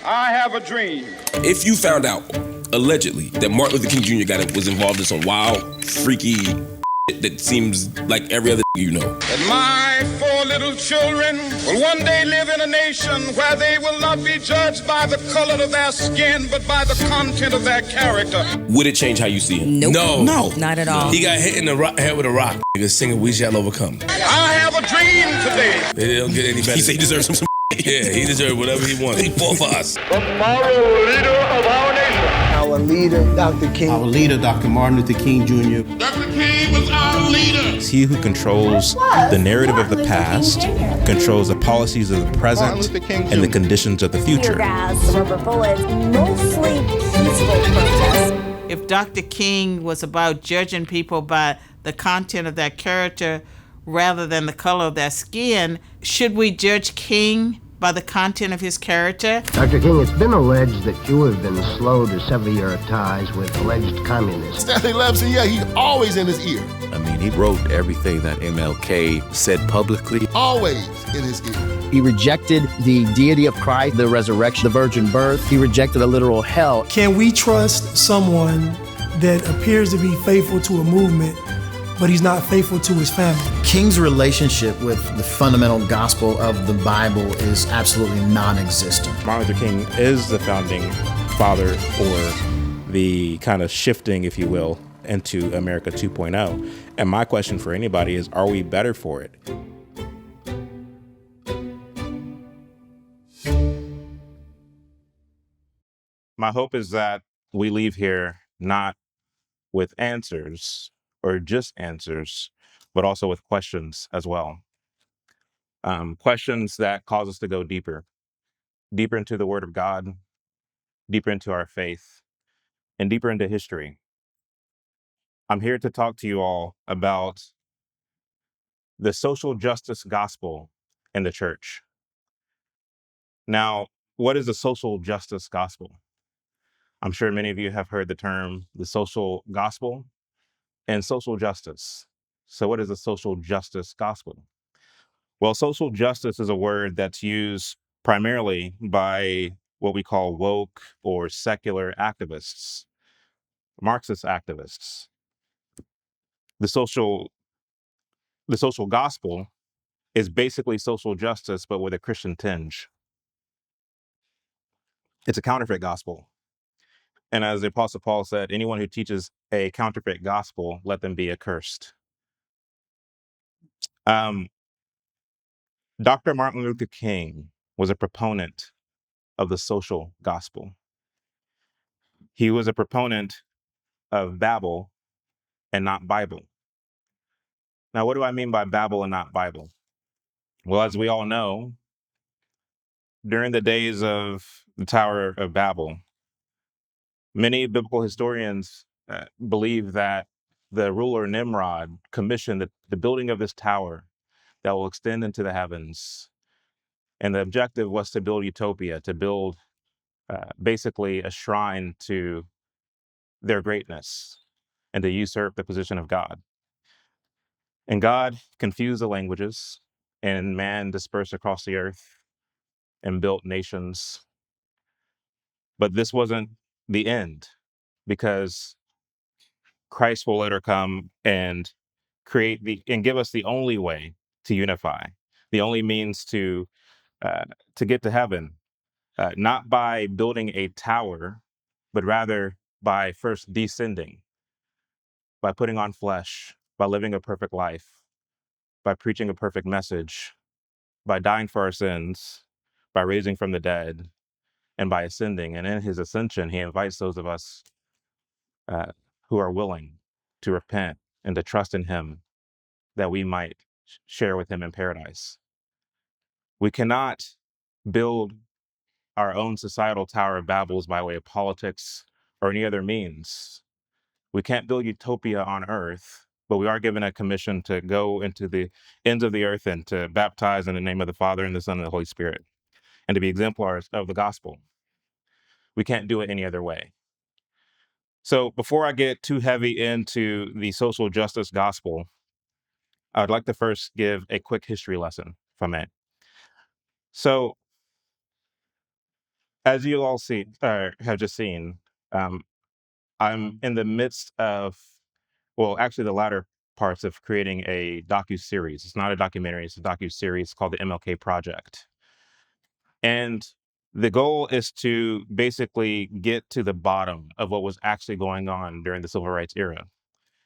I have a dream. If you found out, allegedly, that Martin Luther King Jr. was involved in some wild, freaky that seems like every other you know. That my 4 little children will one day live in a nation where they will not be judged by the color of their skin, but by the content of their character. Would it change how you see him? Nope. No. Not at all. He got hit in the head with a rock. Nigga singing "We Shall Overcome." I have a dream today. It don't get any better. He said he deserves some. Yeah, he deserved whatever he wanted. He fought for us. The moral leader of our nation. Our leader, Dr. King. Our leader, Dr. Martin Luther King Jr. Dr. King was our leader. It's he who controls the narrative of the past, controls the policies of the present, and the conditions of the future. Gas, rubber bullets, mostly peaceful protests. If Dr. King was about judging people by the content of their character rather than the color of their skin, should we judge King by the content of his character? Dr. King, it's been alleged that you have been slow to sever your ties with alleged communists. Stanley Levison, yeah, he's always in his ear. I mean, he wrote everything that MLK said publicly. Always in his ear. He rejected the deity of Christ, the resurrection, the virgin birth. He rejected a literal hell. Can we trust someone that appears to be faithful to a movement, but he's not faithful to his family? King's relationship with the fundamental gospel of the Bible is absolutely non-existent. Martin Luther King is the founding father for the kind of shifting, if you will, into America 2.0. And my question for anybody is, are we better for it? My hope is that we leave here not with answers or just answers, but also with questions as well. Questions that cause us to go deeper into the Word of God, deeper into our faith, and deeper into history. I'm here to talk to you all about the social justice gospel in the church. Now, what is the social justice gospel? I'm sure many of you have heard the term the social gospel and social justice. So what is the social justice gospel? Well, social justice is a word that's used primarily by what we call woke or secular activists, Marxist activists. The social gospel is basically social justice, but with a Christian tinge. It's a counterfeit gospel. And as the Apostle Paul said, anyone who teaches a counterfeit gospel, let them be accursed. Dr. Martin Luther King was a proponent of the social gospel. He was a proponent of Babel and not Bible. Now, what do I mean by Babel and not Bible? Well, as we all know, during the days of the Tower of Babel, many biblical historians believe that the ruler Nimrod commissioned the building of this tower that will extend into the heavens. And the objective was to build utopia, to build basically a shrine to their greatness and to usurp the position of God. And God confused the languages, and man dispersed across the earth and built nations. But this wasn't the end, because Christ will later come and give us the only way to unify, the only means to get to heaven, not by building a tower, but rather by first descending, by putting on flesh, by living a perfect life, by preaching a perfect message, by dying for our sins, by raising from the dead, and by ascending. And in his ascension, he invites those of us who are willing to repent and to trust in him, that we might share with him in paradise. We cannot build our own societal Tower of Babels by way of politics or any other means. We can't build utopia on earth, but we are given a commission to go into the ends of the earth and to baptize in the name of the Father and the Son and the Holy Spirit, and to be exemplars of the gospel. We can't do it any other way. So before I get too heavy into the social justice gospel, I'd like to first give a quick history lesson from it. So As you all have just seen, I'm in the midst of, well, actually the latter parts of creating a docu-series. It's not a documentary, it's a docu-series called the MLK Project. And the goal is to basically get to the bottom of what was actually going on during the civil rights era,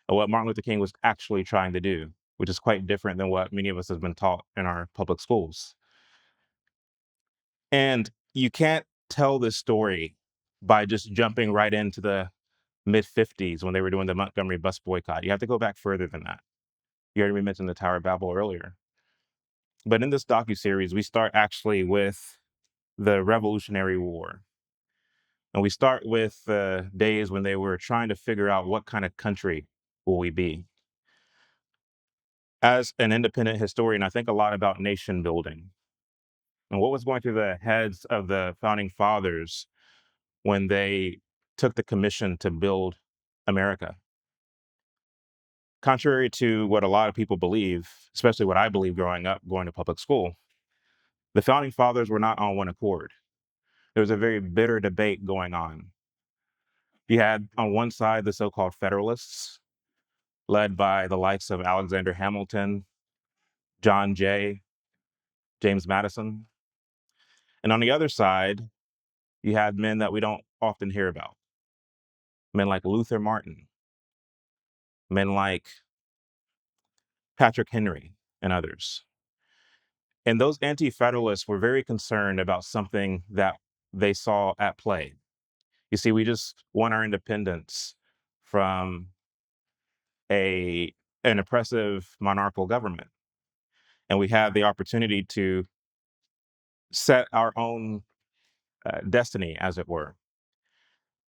and what Martin Luther King was actually trying to do, which is quite different than what many of us have been taught in our public schools. And you can't tell this story by just jumping right into the mid 50s when they were doing the Montgomery bus boycott. You have to go back further than that. You already mentioned the Tower of Babel earlier. But in this docuseries, we start actually with the Revolutionary War. And we start with the days when they were trying to figure out what kind of country will we be. As an independent historian, I think a lot about nation building and what was going through the heads of the founding fathers when they took the commission to build America. Contrary to what a lot of people believe, especially what I believed growing up, going to public school, the founding fathers were not on one accord. There was a very bitter debate going on. You had on one side the so-called Federalists, led by the likes of Alexander Hamilton, John Jay, James Madison. And on the other side, you had men that we don't often hear about. Men like Luther Martin, men like Patrick Henry, and others. And those anti-federalists were very concerned about something that they saw at play. You see, we just won our independence from an oppressive monarchical government. And we had the opportunity to set our own destiny, as it were.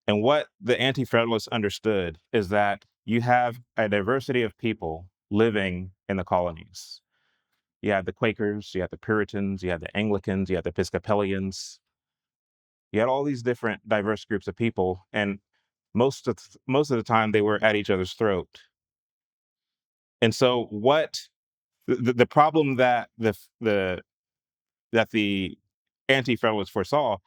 And what the Anti-Federalists understood is that you have a diversity of people living in the colonies. You had the Quakers, you had the Puritans, you had the Anglicans, you had the Episcopalians. You had all these different diverse groups of people, and most of the time they were at each other's throat. And so, what the problem that the Anti-Federalists foresaw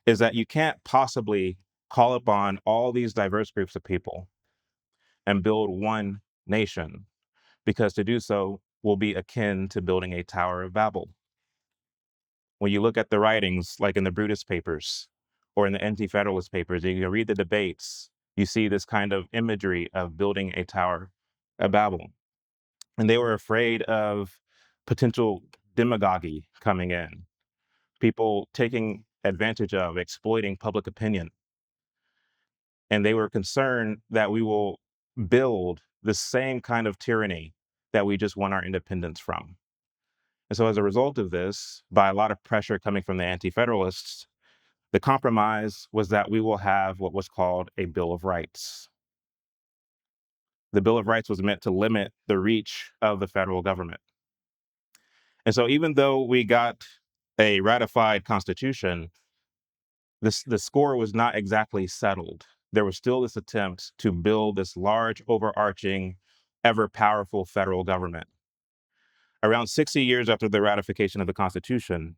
is that you can't possibly call upon all these diverse groups of people and build one nation, because to do so will be akin to building a Tower of Babel. When you look at the writings, like in the Brutus papers or in the Anti-Federalist papers, you can read the debates, you see this kind of imagery of building a Tower of Babel. And they were afraid of potential demagoguery coming in, people taking advantage of, exploiting public opinion. And they were concerned that we will build the same kind of tyranny that we just won our independence from. And so as a result of this, by a lot of pressure coming from the Anti-Federalists, the compromise was that we will have what was called a Bill of Rights. The Bill of Rights was meant to limit the reach of the federal government. And so even though we got a ratified constitution, the score was not exactly settled. There was still this attempt to build this large, overarching, ever-powerful federal government. Around 60 years after the ratification of the Constitution,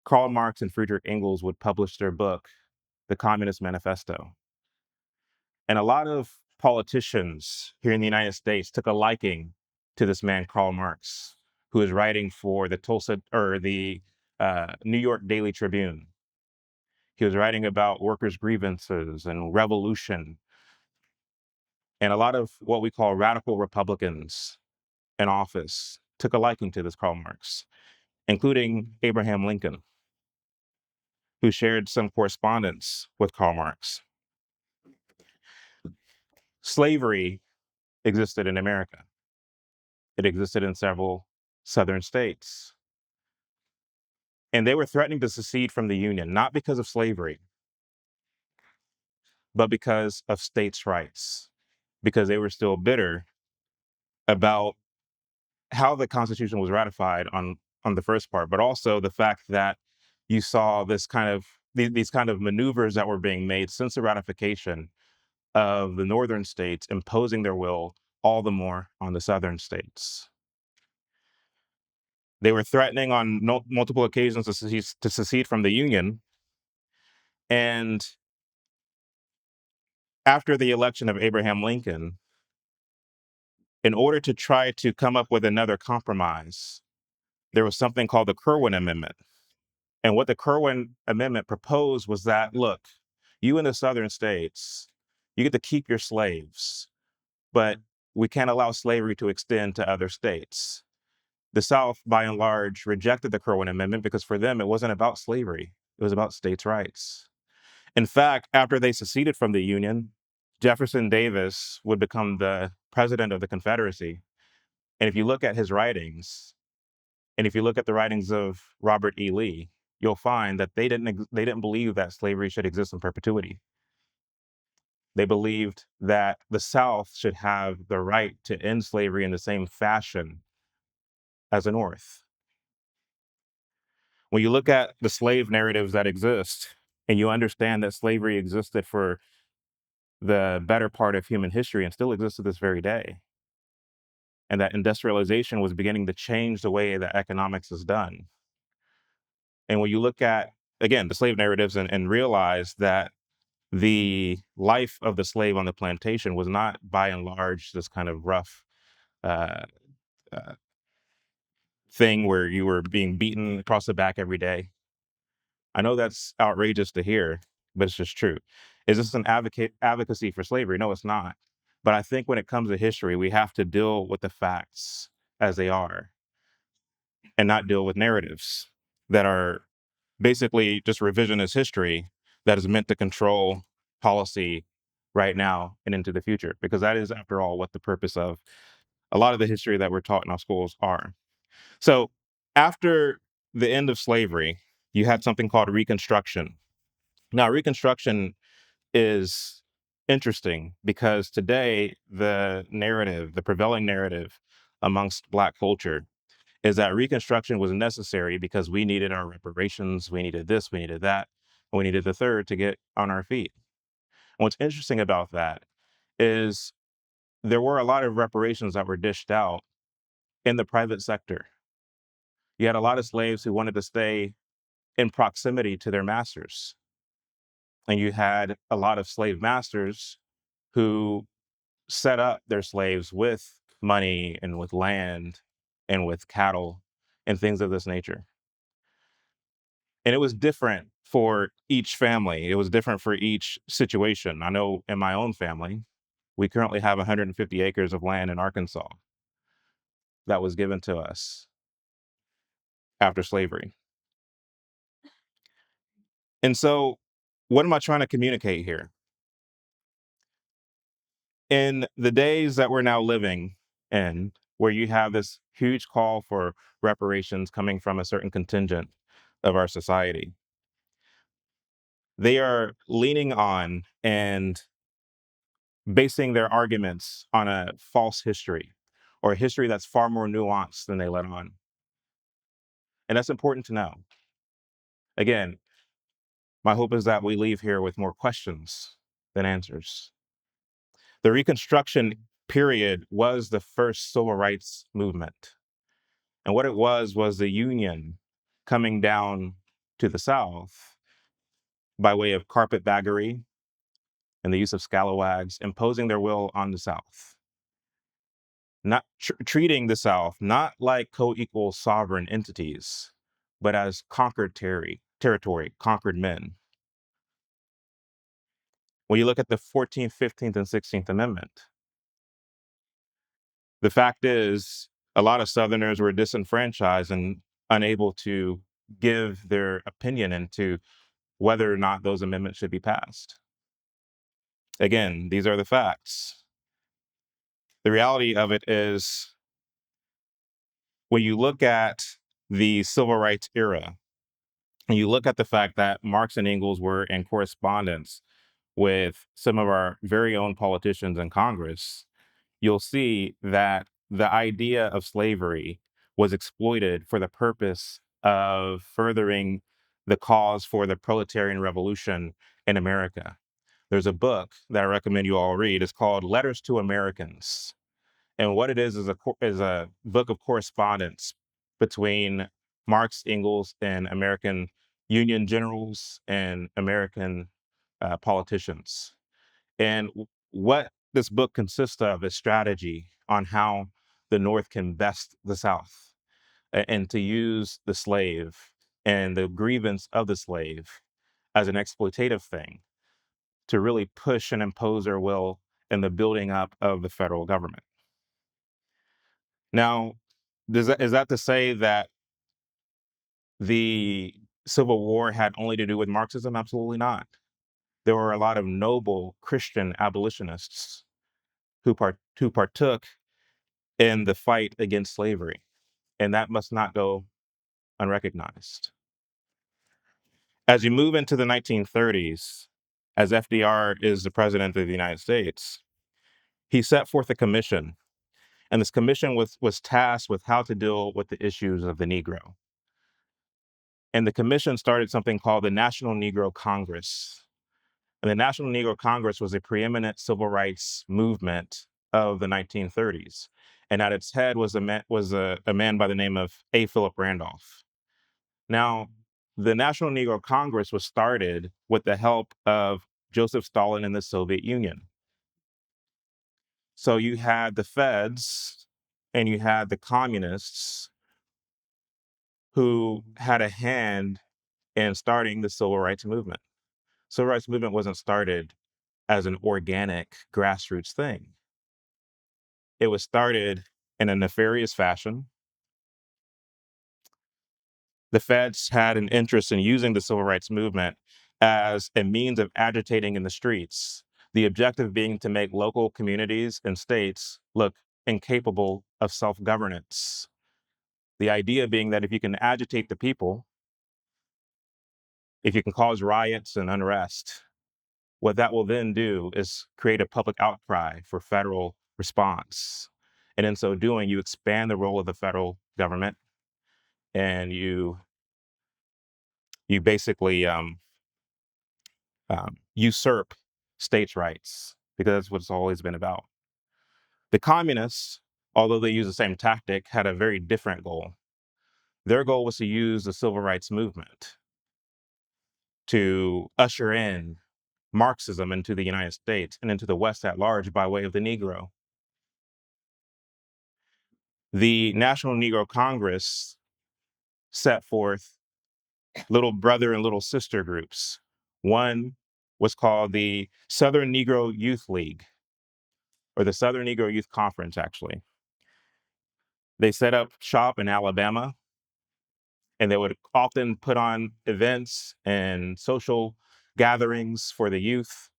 Karl Marx and Friedrich Engels would publish their book, The Communist Manifesto. And a lot of politicians here in the United States took a liking to this man, Karl Marx, who is writing for the New York Daily Tribune. He was writing about workers' grievances and revolution. And a lot of what we call radical Republicans in office took a liking to this Karl Marx, including Abraham Lincoln, who shared some correspondence with Karl Marx. Slavery existed in America. It existed in several southern states. And they were threatening to secede from the Union, not because of slavery, but because of states' rights, because they were still bitter about how the Constitution was ratified on the first part, but also the fact that you saw these kind of maneuvers that were being made since the ratification of the northern states imposing their will all the more on the southern states. They were threatening on multiple occasions to secede from the Union. And after the election of Abraham Lincoln, in order to try to come up with another compromise, there was something called the Kirwan Amendment. And what the Kirwan Amendment proposed was that, look, you in the southern states, you get to keep your slaves, but we can't allow slavery to extend to other states. The South, by and large, rejected the Kirwan Amendment because for them, it wasn't about slavery. It was about states' rights. In fact, after they seceded from the Union, Jefferson Davis would become the president of the Confederacy. And if you look at his writings, and if you look at the writings of Robert E. Lee, you'll find that they didn't believe that slavery should exist in perpetuity. They believed that the South should have the right to end slavery in the same fashion as the North. When you look at the slave narratives that exist, and you understand that slavery existed for the better part of human history and still exists to this very day, and that industrialization was beginning to change the way that economics is done. And when you look at, again, the slave narratives and realize that the life of the slave on the plantation was not, by and large, this kind of rough uh, uh, thing where you were being beaten across the back every day. I know that's outrageous to hear, but it's just true. Is this an advocacy for slavery? No, it's not. But I think when it comes to history, we have to deal with the facts as they are and not deal with narratives that are basically just revisionist history that is meant to control policy right now and into the future, because that is, after all, what the purpose of a lot of the history that we're taught in our schools are. So after the end of slavery, you had something called Reconstruction. Now, Reconstruction is interesting because today the prevailing narrative amongst Black culture is that Reconstruction was necessary because we needed our reparations, we needed this, we needed that, and we needed the third to get on our feet. And what's interesting about that is there were a lot of reparations that were dished out in the private sector. You had a lot of slaves who wanted to stay in proximity to their masters. And you had a lot of slave masters who set up their slaves with money and with land and with cattle and things of this nature. And it was different for each family. It was different for each situation. I know in my own family, we currently have 150 acres of land in Arkansas that was given to us after slavery. And so, what am I trying to communicate here? In the days that we're now living in, where you have this huge call for reparations coming from a certain contingent of our society, they are leaning on and basing their arguments on a false history or a history that's far more nuanced than they let on. And that's important to know. Again, my hope is that we leave here with more questions than answers. The Reconstruction period was the first civil rights movement. And what it was the Union coming down to the South by way of carpetbaggery and the use of scalawags, imposing their will on the South. Not treating the South not like co-equal sovereign entities, but as conquered territory, conquered men. When you look at the 14th, 15th, and 16th Amendment, the fact is a lot of Southerners were disenfranchised and unable to give their opinion into whether or not those amendments should be passed. Again, these are the facts. The reality of it is, when you look at the civil rights era, and you look at the fact that Marx and Engels were in correspondence with some of our very own politicians in Congress, you'll see that the idea of slavery was exploited for the purpose of furthering the cause for the proletarian revolution in America. There's a book that I recommend you all read. It's called Letters to Americans. And what it is a book of correspondence between Marx, Engels, and American Union generals and American politicians. And what this book consists of is strategy on how the North can best the South, and to use the slave and the grievance of the slave as an exploitative thing to really push and impose their will in the building up of the federal government. Now, is that to say that the Civil War had only to do with Marxism? Absolutely not. There were a lot of noble Christian abolitionists who partook in the fight against slavery, and that must not go unrecognized. As you move into the 1930s, as FDR is the president of the United States, he set forth a commission, and this commission was tasked with how to deal with the issues of the Negro. And the commission started something called the National Negro Congress. And the National Negro Congress was a preeminent civil rights movement of the 1930s. And at its head was a man by the name of A. Philip Randolph. Now, the National Negro Congress was started with the help of Joseph Stalin and the Soviet Union. So you had the feds and you had the communists who had a hand in starting the civil rights movement. Civil rights movement wasn't started as an organic grassroots thing. It was started in a nefarious fashion. The feds had an interest in using the civil rights movement as a means of agitating in the streets, the objective being to make local communities and states look incapable of self-governance. The idea being that if you can agitate the people, if you can cause riots and unrest, what that will then do is create a public outcry for federal response. And in so doing, you expand the role of the federal government, and you basically usurp states' rights, because that's what it's always been about. The communists, although they use the same tactic, had a very different goal. Their goal was to use the civil rights movement to usher in Marxism into the United States and into the West at large by way of the Negro. The National Negro Congress set forth little brother and little sister groups. One was called the Southern Negro Youth League, or the Southern Negro Youth Conference, actually. They set up shop in Alabama, and they would often put on events and social gatherings for the youth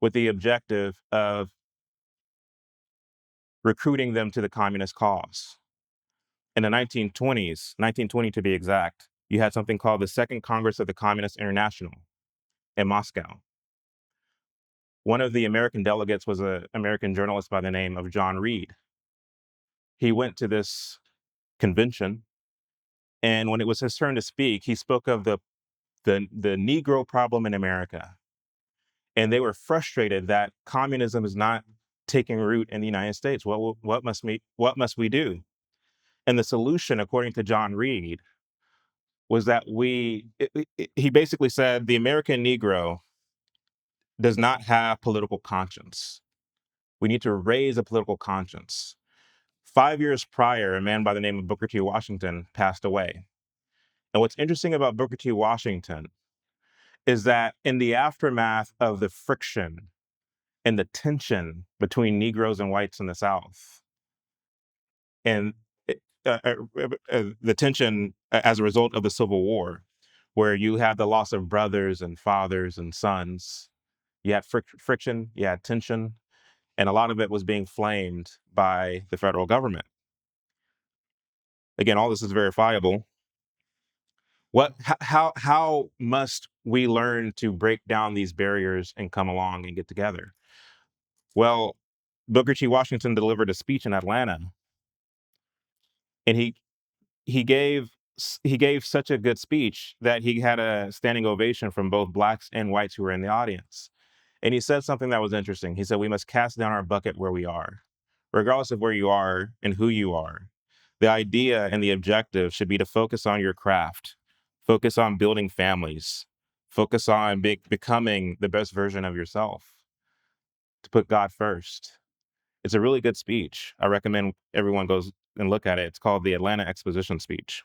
with the objective of recruiting them to the communist cause. In the 1920s, 1920 to be exact, you had something called the Second Congress of the Communist International in Moscow. One of the American delegates was an American journalist by the name of John Reed. He went to this convention, and when it was his turn to speak, he spoke of the Negro problem in America. And they were frustrated that communism is not taking root in the United States. What must we do? And the solution, according to John Reed, was that he basically said the American Negro does not have political conscience. We need to raise a political conscience. 5 years prior, a man by the name of Booker T. Washington passed away. And what's interesting about Booker T. Washington is that in the aftermath of the friction and the tension between Negroes and whites in the South, and the tension as a result of the Civil War, where you had the loss of brothers and fathers and sons, you had friction, you had tension, and a lot of it was being flamed by the federal government. Again, all this is verifiable. How must we learn to break down these barriers and come along and get together? Well, Booker T. Washington delivered a speech in Atlanta, and he gave such a good speech that he had a standing ovation from both blacks and whites who were in the audience. And he said something that was interesting. He said, "We must cast down our bucket where we are, regardless of where you are and who you are. The idea and the objective should be to focus on your craft, Focus on building families. Focus on becoming the best version of yourself. To put God first. It's a really good speech. I recommend everyone goes and look at it. It's called the Atlanta Exposition Speech.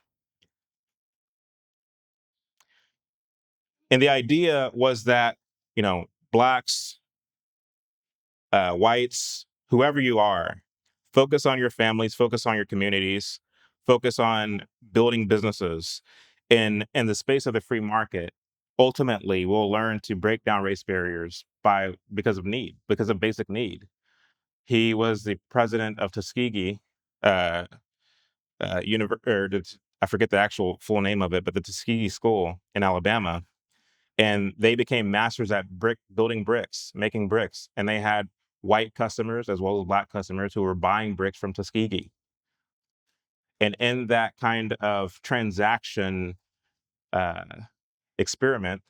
And the idea was that, blacks, whites, whoever you are, focus on your families, focus on your communities, focus on building businesses. In the space of the free market, ultimately we'll learn to break down race barriers because of basic need. He was the president of Tuskegee, I forget the actual full name of it, but the Tuskegee School in Alabama. And they became masters at building bricks, making bricks. And they had white customers as well as black customers who were buying bricks from Tuskegee. And in that kind of transaction experiment,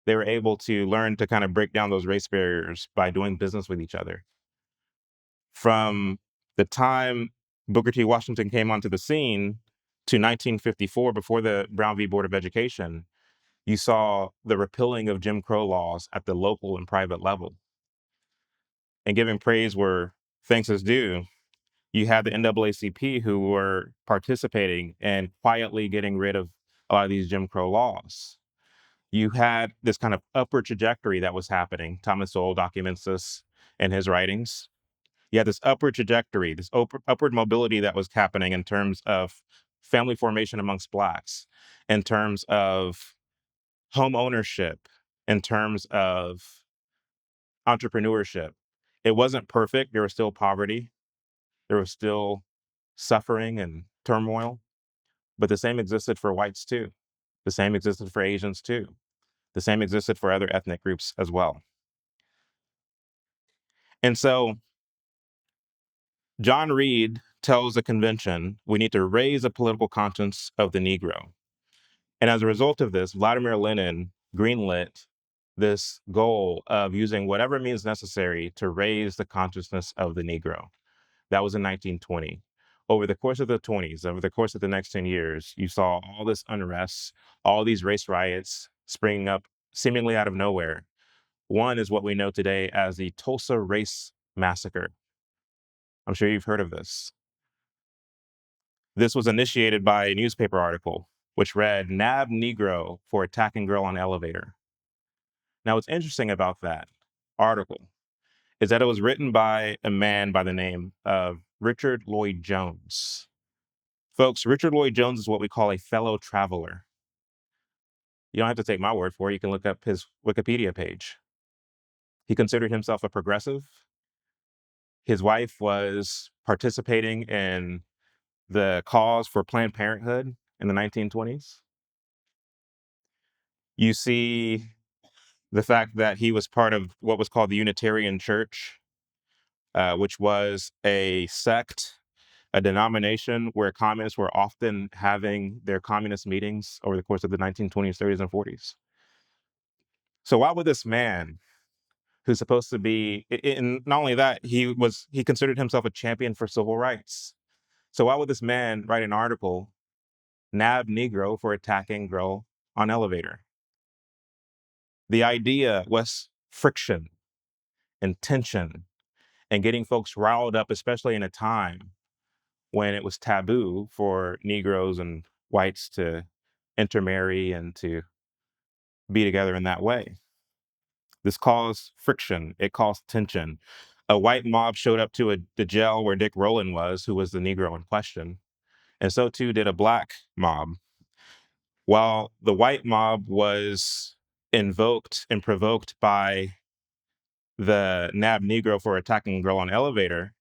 they were able to learn to kind of break down those race barriers by doing business with each other. From the time Booker T. Washington came onto the scene to 1954, before the Brown v. Board of Education, you saw the repealing of Jim Crow laws at the local and private level. And giving praise where thanks is due, you had the NAACP who were participating and quietly getting rid of a lot of these Jim Crow laws. You had this kind of upward trajectory that was happening. Thomas Sowell documents this in his writings. You had this upward trajectory, this upward mobility that was happening in terms of family formation amongst blacks, in terms of home ownership, in terms of entrepreneurship. It wasn't perfect. There was still poverty. There was still suffering and turmoil, but the same existed for whites too. The same existed for Asians too. The same existed for other ethnic groups as well. And so John Reed tells the convention, we need to raise the political conscience of the Negro. And as a result of this, Vladimir Lenin greenlit this goal of using whatever means necessary to raise the consciousness of the Negro. That was in 1920. Over the course of the 20s, over the course of the next 10 years, you saw all this unrest, all these race riots springing up seemingly out of nowhere. One is what we know today as the Tulsa Race Massacre. I'm sure you've heard of this. This was initiated by a newspaper article, which read, "Nab Negro for attacking girl on elevator." Now, what's interesting about that article is that it was written by a man by the name of Richard Lloyd Jones. Folks, Richard Lloyd Jones is what we call a fellow traveler. You don't have to take my word for it. You can look up his Wikipedia page. He considered himself a progressive. His wife was participating in the cause for Planned Parenthood in the 1920s. You see the fact that he was part of what was called the Unitarian Church, which was a sect, a denomination where communists were often having their communist meetings over the course of the 1920s, 30s, and 40s. So why would this man, who's supposed to be, and not only that, he considered himself a champion for civil rights. So why would this man write an article, "Nab Negro for attacking girl on elevator"? The idea was friction and tension and getting folks riled up, especially in a time when it was taboo for Negroes and whites to intermarry and to be together in that way. This caused friction. It caused tension. A white mob showed up to the jail where Dick Rowland was, who was the Negro in question, and so too did a black mob. While the white mob was invoked and provoked by the "Nab Negro for attacking girl on elevator"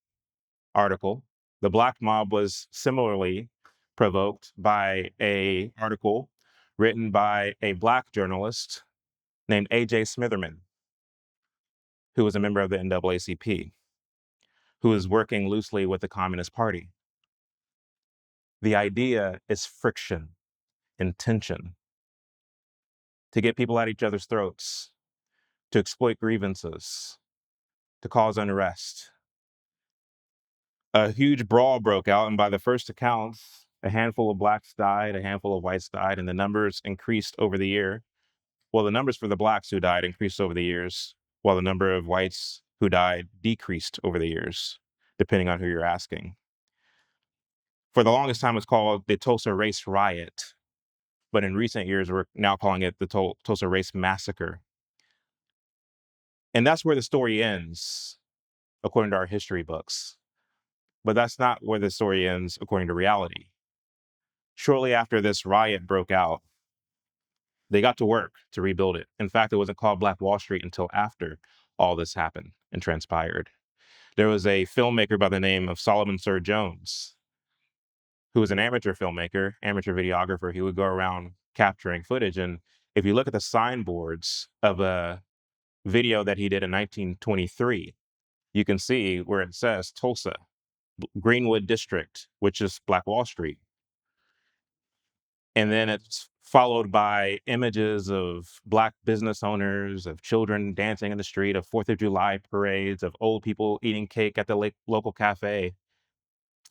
article, the black mob was similarly provoked by a article written by a black journalist named A.J. Smitherman, who was a member of the NAACP, who was working loosely with the Communist Party. The idea is friction and tension, to get people at each other's throats, to exploit grievances, to cause unrest. A huge brawl broke out, and by the first accounts, A handful of blacks died, a handful of whites died, and the numbers increased over the year. Well, the numbers for the blacks who died increased over the years, while the number of whites who died decreased over the years, depending on who you're asking. For the longest time, it's called the Tulsa Race Riot, but in recent years, we're now calling it the Tulsa Race Massacre. And that's where the story ends, according to our history books. But that's not where the story ends, according to reality. Shortly after this riot broke out, they got to work to rebuild it. In fact, it wasn't called Black Wall Street until after all this happened and transpired. There was a filmmaker by the name of Solomon Sir Jones, who was an amateur filmmaker, amateur videographer. He would go around capturing footage. And if you look at the signboards of a video that he did in 1923, you can see where it says Tulsa, Greenwood District, which is Black Wall Street. And then it's followed by images of Black business owners, of children dancing in the street, of 4th of July parades, of old people eating cake at the local cafe.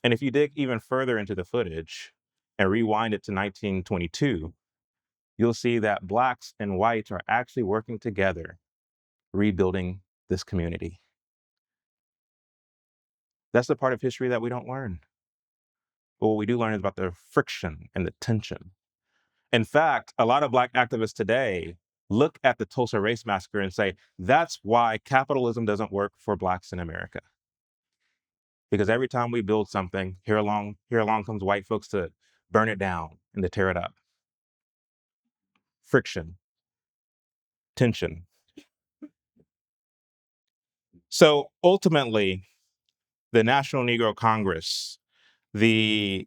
And if you dig even further into the footage and rewind it to 1922, you'll see that Blacks and whites are actually working together, rebuilding this community. That's the part of history that we don't learn. But what we do learn is about the friction and the tension. In fact, a lot of Black activists today look at the Tulsa Race Massacre and say, that's why capitalism doesn't work for Blacks in America. Because every time we build something, here along comes white folks to burn it down and to tear it up. Friction, tension. So ultimately, the National Negro Congress, the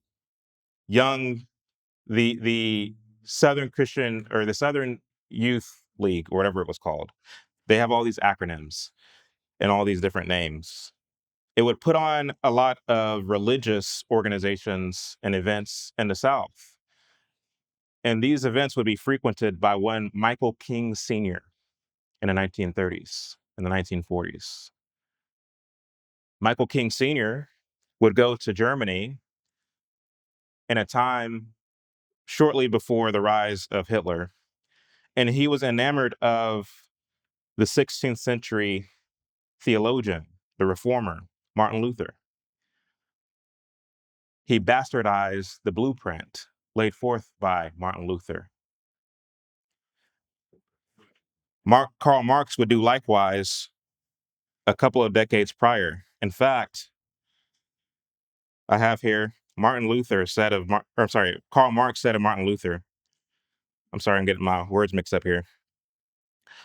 Southern Christian or the Southern Youth League, or whatever it was called, they have all these acronyms and all these different names. It would put on a lot of religious organizations and events in the South. And these events would be frequented by one Michael King Sr. in the 1930s and the 1940s. Michael King Sr. would go to Germany in a time shortly before the rise of Hitler, and he was enamored of the 16th century theologian, the reformer, Martin Luther. He bastardized the blueprint laid forth by Martin Luther. Karl Marx would do likewise a couple of decades prior. In fact, I have here Karl Marx said of Martin Luther. I'm sorry, I'm getting my words mixed up here.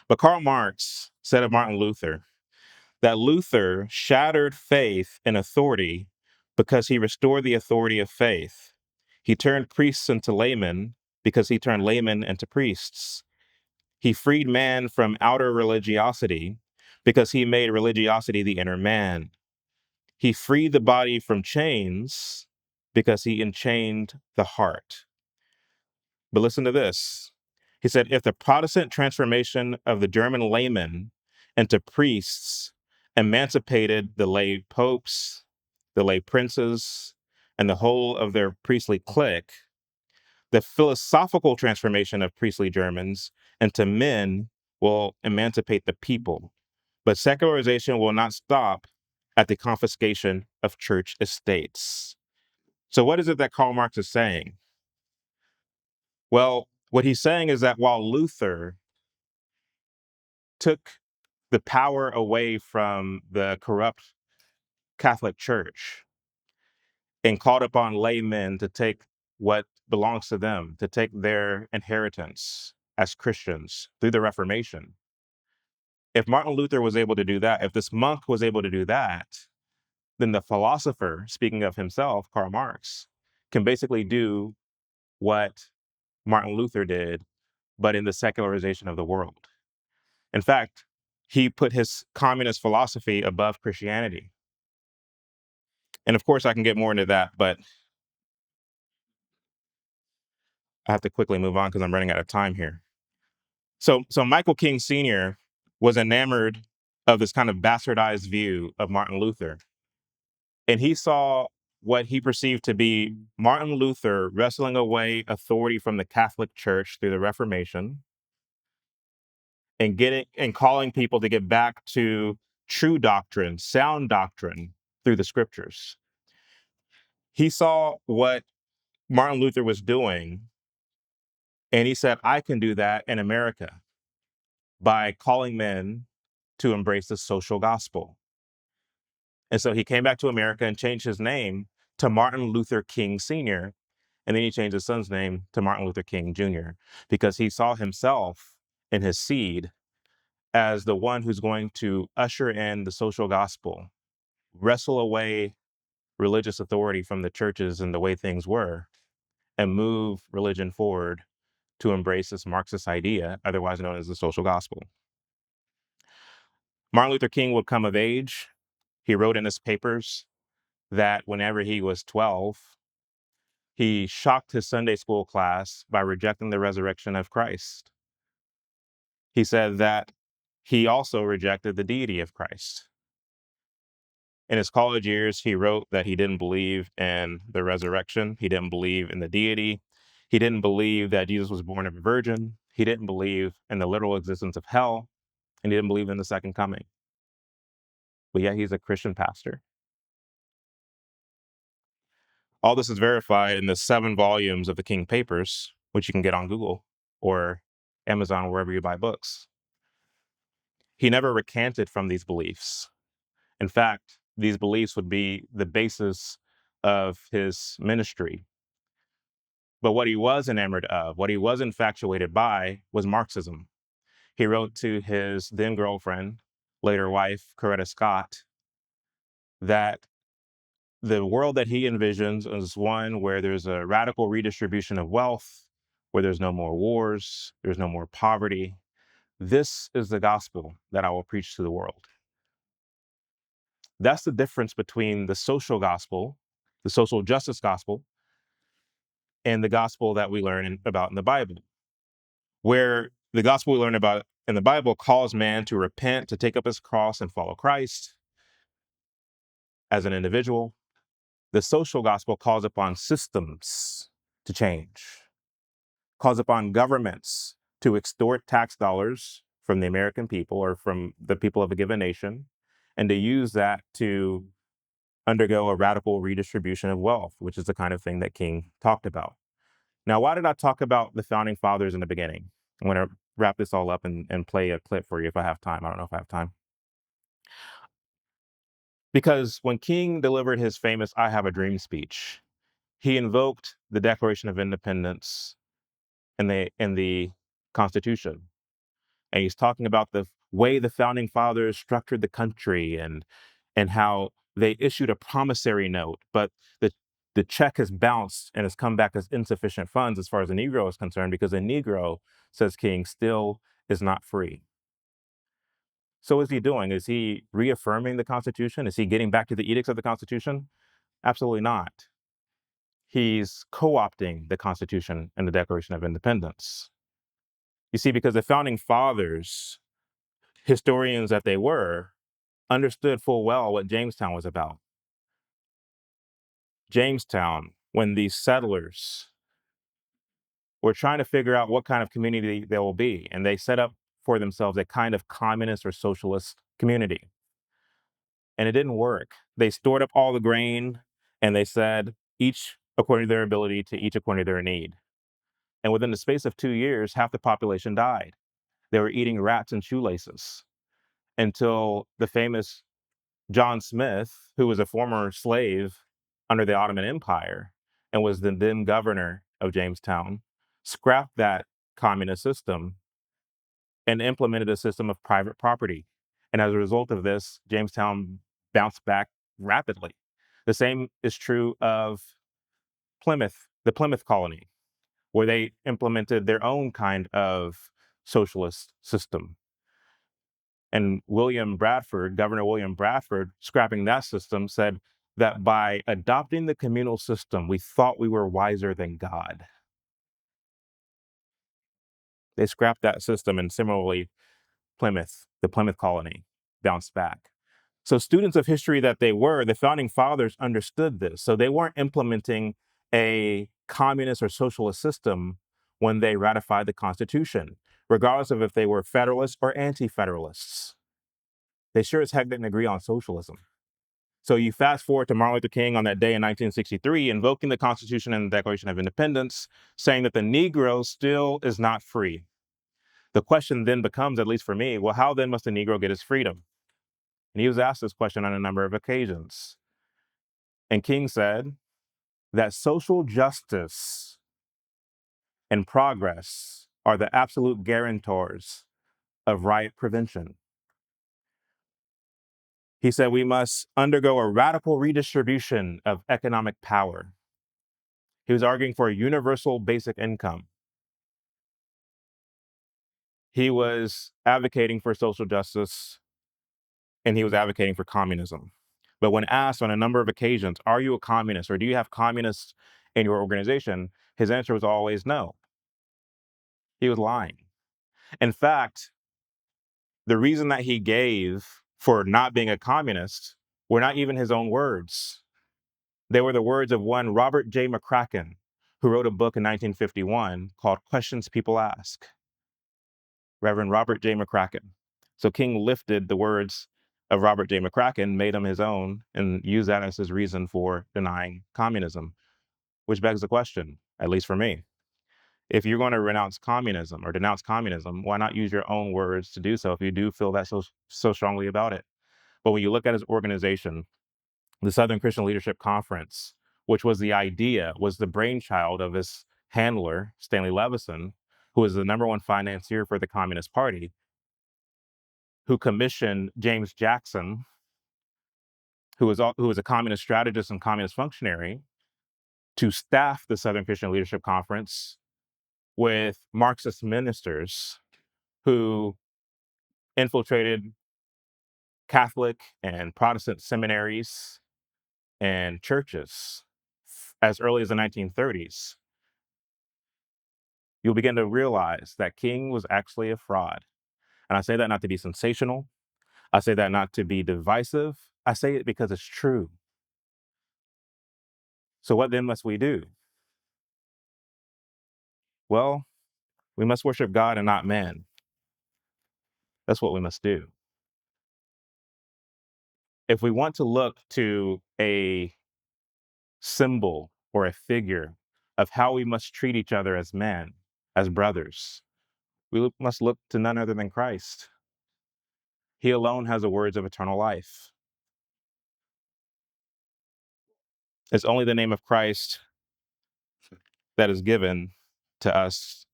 But Karl Marx said of Martin Luther that Luther shattered faith and authority because he restored the authority of faith. He turned priests into laymen because he turned laymen into priests. He freed man from outer religiosity because he made religiosity the inner man. He freed the body from chains because he enchained the heart. But listen to this. He said, if the Protestant transformation of the German laymen into priests emancipated the lay popes, the lay princes, and the whole of their priestly clique, the philosophical transformation of priestly Germans into men will emancipate the people. But secularization will not stop at the confiscation of church estates. So what is it that Karl Marx is saying? Well, what he's saying is that while Luther took the power away from the corrupt Catholic Church and called upon laymen to take what belongs to them, to take their inheritance as Christians through the Reformation. If Martin Luther was able to do that, if this monk was able to do that, then the philosopher, speaking of himself, Karl Marx, can basically do what Martin Luther did, but in the secularization of the world. In fact, he put his communist philosophy above Christianity. And of course, I can get more into that, but I have to quickly move on because I'm running out of time here. So Michael King Sr. was enamored of this kind of bastardized view of Martin Luther. And he saw what he perceived to be Martin Luther wrestling away authority from the Catholic Church through the Reformation and calling people to get back to true doctrine, sound doctrine through the scriptures. He saw what Martin Luther was doing, and he said, I can do that in America by calling men to embrace the social gospel. And so he came back to America and changed his name to Martin Luther King Sr., and then he changed his son's name to Martin Luther King Jr., because he saw himself and his seed as the one who's going to usher in the social gospel, wrestle away religious authority from the churches and the way things were, and move religion forward to embrace this Marxist idea, otherwise known as the social gospel. Martin Luther King would come of age. He wrote in his papers that whenever he was 12, he shocked his Sunday school class by rejecting the resurrection of Christ. He said that he also rejected the deity of Christ. In his college years, he wrote that he didn't believe in the resurrection. He didn't believe in the deity. He didn't believe that Jesus was born of a virgin. He didn't believe in the literal existence of hell. And he didn't believe in the second coming. But yet he's a Christian pastor. All this is verified in the 7 volumes of the King Papers, which you can get on Google or Amazon, wherever you buy books. He never recanted from these beliefs. In fact, these beliefs would be the basis of his ministry. But what he was enamored of, what he was infatuated by, was Marxism. He wrote to his then girlfriend, later wife, Coretta Scott, that the world that he envisions is one where there's a radical redistribution of wealth, where there's no more wars, there's no more poverty. This is the gospel that I will preach to the world. That's the difference between the social gospel, the social justice gospel, and the gospel that we learn about in the Bible, where the gospel we learn about in the Bible calls man to repent, to take up his cross and follow Christ as an individual. The social gospel calls upon systems to change, calls upon governments to extort tax dollars from the American people or from the people of a given nation, and to use that to undergo a radical redistribution of wealth, which is the kind of thing that King talked about. Now, why did I talk about the founding fathers in the beginning? I'm going to wrap this all up and play a clip for you if I have time. I don't know if I have time. Because when King delivered his famous I Have a Dream speech, he invoked the Declaration of Independence and the Constitution. And he's talking about the way the founding fathers structured the country and how they issued a promissory note, but the check has bounced and has come back as insufficient funds as far as the Negro is concerned, because a Negro, says King, still is not free. So what is he doing? Is he reaffirming the Constitution? Is he getting back to the edicts of the Constitution? Absolutely not. He's co-opting the Constitution and the Declaration of Independence. You see, because the founding fathers, historians that they were, understood full well what Jamestown was about. Jamestown, when these settlers were trying to figure out what kind of community they will be, and they set up for themselves a kind of communist or socialist community. And it didn't work. They stored up all the grain, and they said, each according to their ability, to each according to their need. And within the space of 2 years, half the population died. They were eating rats and shoelaces until the famous John Smith, who was a former slave under the Ottoman Empire and was the then governor of Jamestown, scrapped that communist system and implemented a system of private property. And as a result of this, Jamestown bounced back rapidly. The same is true of Plymouth, the Plymouth colony, where they implemented their own kind of socialist system. And Governor William Bradford, scrapping that system, said that by adopting the communal system, we thought we were wiser than God. They scrapped that system, and similarly, the Plymouth colony, bounced back. So students of history that they were, the founding fathers understood this. So they weren't implementing a communist or socialist system when they ratified the Constitution, regardless of if they were Federalists or Anti-Federalists. They sure as heck didn't agree on socialism. So you fast forward to Martin Luther King on that day in 1963, invoking the Constitution and the Declaration of Independence, saying that the Negro still is not free. The question then becomes, at least for me, well, how then must the Negro get his freedom? And he was asked this question on a number of occasions. And King said that social justice and progress are the absolute guarantors of riot prevention. He said we must undergo a radical redistribution of economic power. He was arguing for a universal basic income. He was advocating for social justice, and he was advocating for communism. But when asked on a number of occasions, are you a communist or do you have communists in your organization? His answer was always no. He was lying. In fact, the reason that he gave for not being a communist were not even his own words. They were the words of one Robert J. McCracken, who wrote a book in 1951 called Questions People Ask. Reverend Robert J. McCracken. So King lifted the words of Robert J. McCracken, made them his own, and used that as his reason for denying communism, which begs the question, at least for me, if you're going to renounce communism or denounce communism, why not use your own words to do so if you do feel that so strongly about it? But when you look at his organization, the Southern Christian Leadership Conference, which was the brainchild of his handler, Stanley Levison, who was the number one financier for the Communist Party, who commissioned James Jackson, who was a communist strategist and communist functionary, to staff the Southern Christian Leadership Conference with Marxist ministers who infiltrated Catholic and Protestant seminaries and churches as early as the 1930s. You'll begin to realize that King was actually a fraud. And I say that not to be sensational. I say that not to be divisive. I say it because it's true. So what then must we do? Well, we must worship God and not man. That's what we must do. If we want to look to a symbol or a figure of how we must treat each other as men, as brothers, we must look to none other than Christ. He alone has the words of eternal life. It's only the name of Christ that is given to us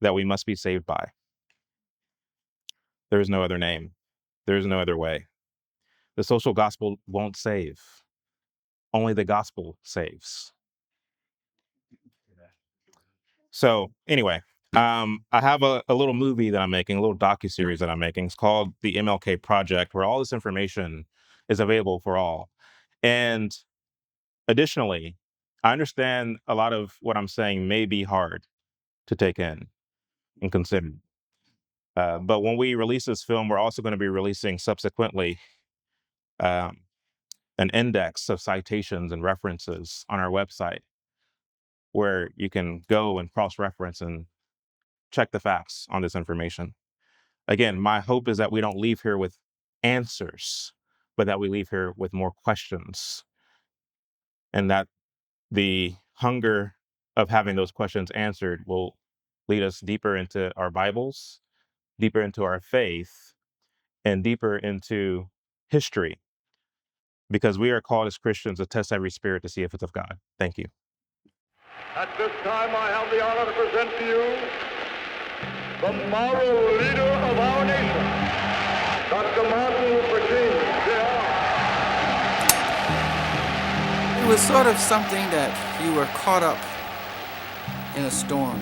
that we must be saved by. There is no other name. There is no other way. The social gospel won't save. Only the gospel saves. So anyway, I have a little movie that I'm making, a little docuseries that I'm making. It's called The MLK Project, where all this information is available for all. And additionally, I understand a lot of what I'm saying may be hard to take in and consider. But when we release this film, we're also going to be releasing subsequently an index of citations and references on our website where you can go and cross-reference and check the facts on this information. Again, my hope is that we don't leave here with answers, but that we leave here with more questions, and that the hunger of having those questions answered will lead us deeper into our Bibles, deeper into our faith, and deeper into history, because we are called as Christians to test every spirit to see if it's of God. Thank you. At this time, I have the honor to present to you the moral leader of our nation, Dr. Martin Luther King, Jr. It was sort of something that you were caught up in a storm.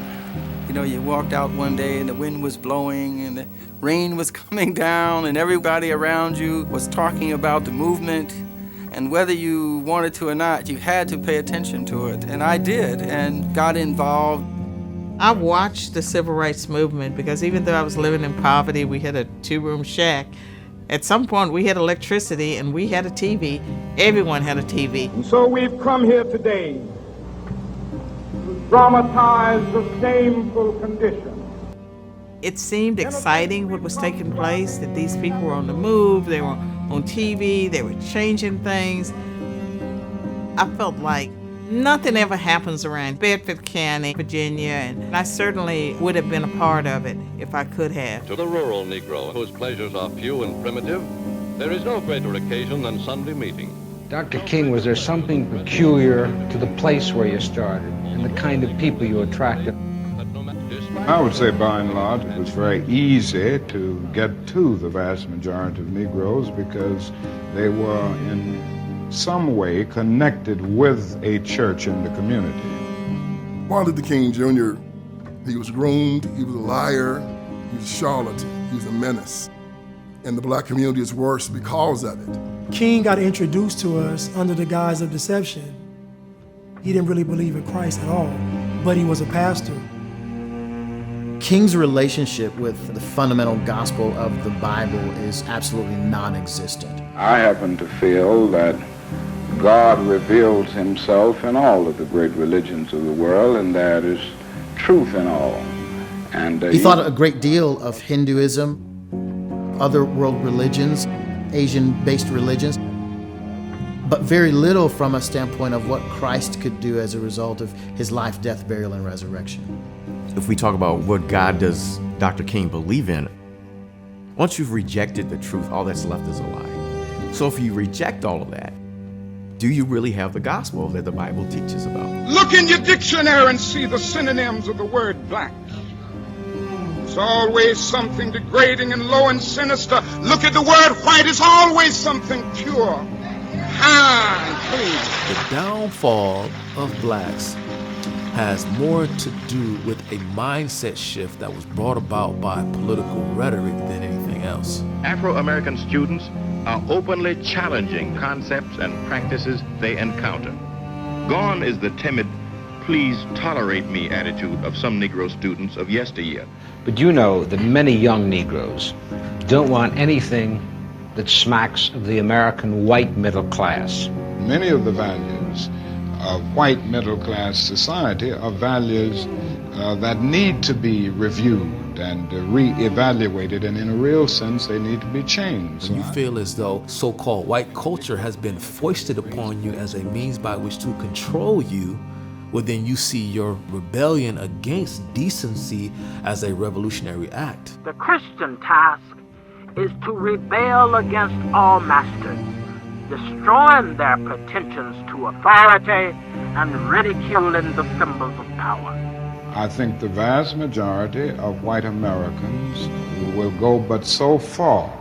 You know, you walked out one day and the wind was blowing and the rain was coming down and everybody around you was talking about the movement. And whether you wanted to or not, you had to pay attention to it. And I did, and got involved. I watched the civil rights movement because even though I was living in poverty, we had a 2-room shack. At some point, we had electricity and we had a TV. Everyone had a TV. And so we've come here today to dramatize the shameful condition. It seemed exciting what was taking place, that these people were on the move, they were on TV, they were changing things. I felt like nothing ever happens around Bedford County, Virginia, and I certainly would have been a part of it if I could have. To the rural Negro, whose pleasures are few and primitive, there is no greater occasion than Sunday meeting. Dr. King, was there something peculiar to the place where you started and the kind of people you attracted? I would say by and large it was very easy to get to the vast majority of Negroes because they were in some way connected with a church in the community. Martin Luther King Jr., he was groomed, he was a liar, he was a charlatan, he was a menace. And the black community is worse because of it. King got introduced to us under the guise of deception. He didn't really believe in Christ at all, but he was a pastor. King's relationship with the fundamental gospel of the Bible is absolutely non-existent. I happen to feel that God reveals himself in all of the great religions of the world, and there is truth in all. And he thought a great deal of Hinduism, other world religions, Asian-based religions, but very little from a standpoint of what Christ could do as a result of his life, death, burial, and resurrection. If we talk about what God does Dr. King believe in, once you've rejected the truth, all that's left is a lie. So if you reject all of that, do you really have the gospel that the Bible teaches about? Look in your dictionary and see the synonyms of the word black. It's always something degrading and low and sinister. Look at the word white. It's always something pure, high and clean. The downfall of blacks has more to do with a mindset shift that was brought about by political rhetoric than anything else. Afro-American students are openly challenging concepts and practices they encounter. Gone is the timid, please tolerate me attitude of some Negro students of yesteryear. But you know that many young Negroes don't want anything that smacks of the American white middle class. Many of the values of white middle class society are values that need to be reviewed and re-evaluated, and in a real sense they need to be changed. When you feel as though so-called white culture has been foisted upon you as a means by which to control you, well, then you see your rebellion against decency as a revolutionary act. The Christian task is to rebel against all masters, destroying their pretensions to authority and ridiculing the symbols of power. I think the vast majority of white Americans will go but so far.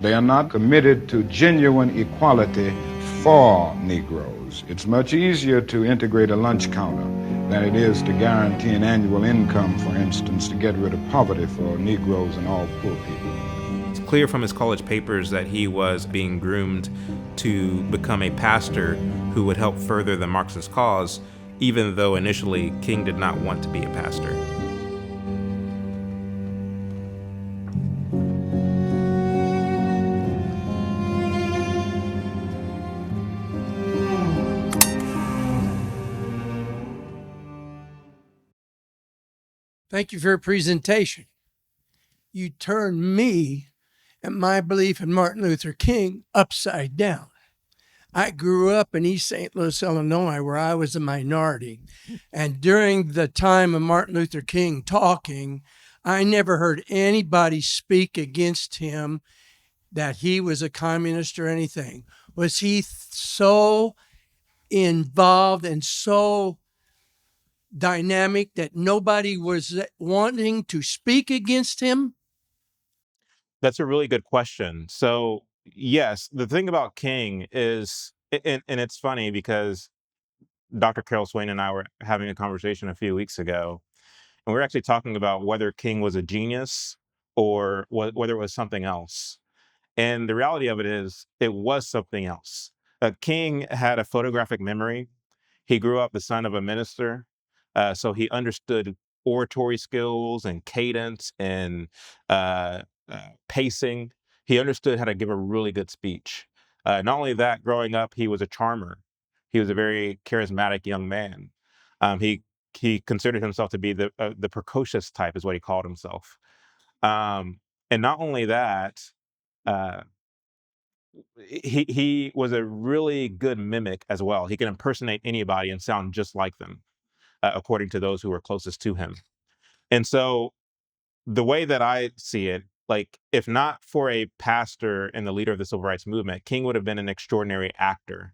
They are not committed to genuine equality for Negroes. It's much easier to integrate a lunch counter than it is to guarantee an annual income, for instance, to get rid of poverty for Negroes and all poor people. It's clear from his college papers that he was being groomed to become a pastor who would help further the Marxist cause, even though initially King did not want to be a pastor. Thank you for your presentation. You turned me and my belief in Martin Luther King upside down. I grew up in East St. Louis, Illinois, where I was a minority. And during the time of Martin Luther King talking, I never heard anybody speak against him, that he was a communist or anything. Was he so involved and so dynamic that nobody was wanting to speak against him? That's a really good question. So, yes, the thing about King is, and it's funny because Dr. Carol Swain and I were having a conversation a few weeks ago, and we were actually talking about whether King was a genius or whether it was something else. And the reality of it is, it was something else. King had a photographic memory. He grew up the son of a minister, so he understood oratory skills and cadence and pacing. He understood how to give a really good speech. Not only that, growing up, he was a charmer. He was a very charismatic young man. He considered himself to be the precocious type, is what he called himself. And not only that, uh, he was a really good mimic as well. He could impersonate anybody and sound just like them, according to those who were closest to him. And so the way that I see it, like, if not for a pastor and the leader of the civil rights movement, King would have been an extraordinary actor.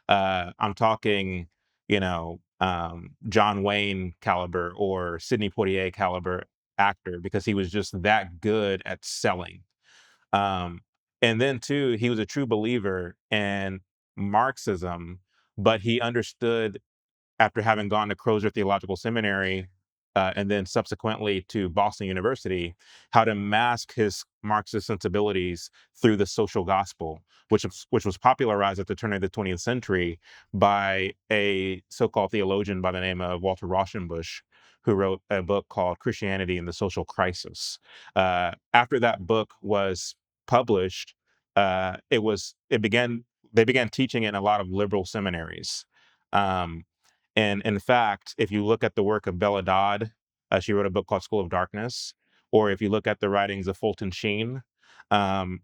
I'm talking, John Wayne caliber or Sidney Poitier caliber actor, because he was just that good at selling. And then too, he was a true believer in Marxism, but he understood, after having gone to Crozer Theological Seminary, and then subsequently to Boston University, how to mask his Marxist sensibilities through the social gospel, which was popularized at the turn of the 20th century by a so-called theologian by the name of Walter Rauschenbusch, who wrote a book called Christianity and the Social Crisis. After that book was published, they began teaching it in a lot of liberal seminaries. And in fact, if you look at the work of Bella Dodd, she wrote a book called School of Darkness, or if you look at the writings of Fulton Sheen,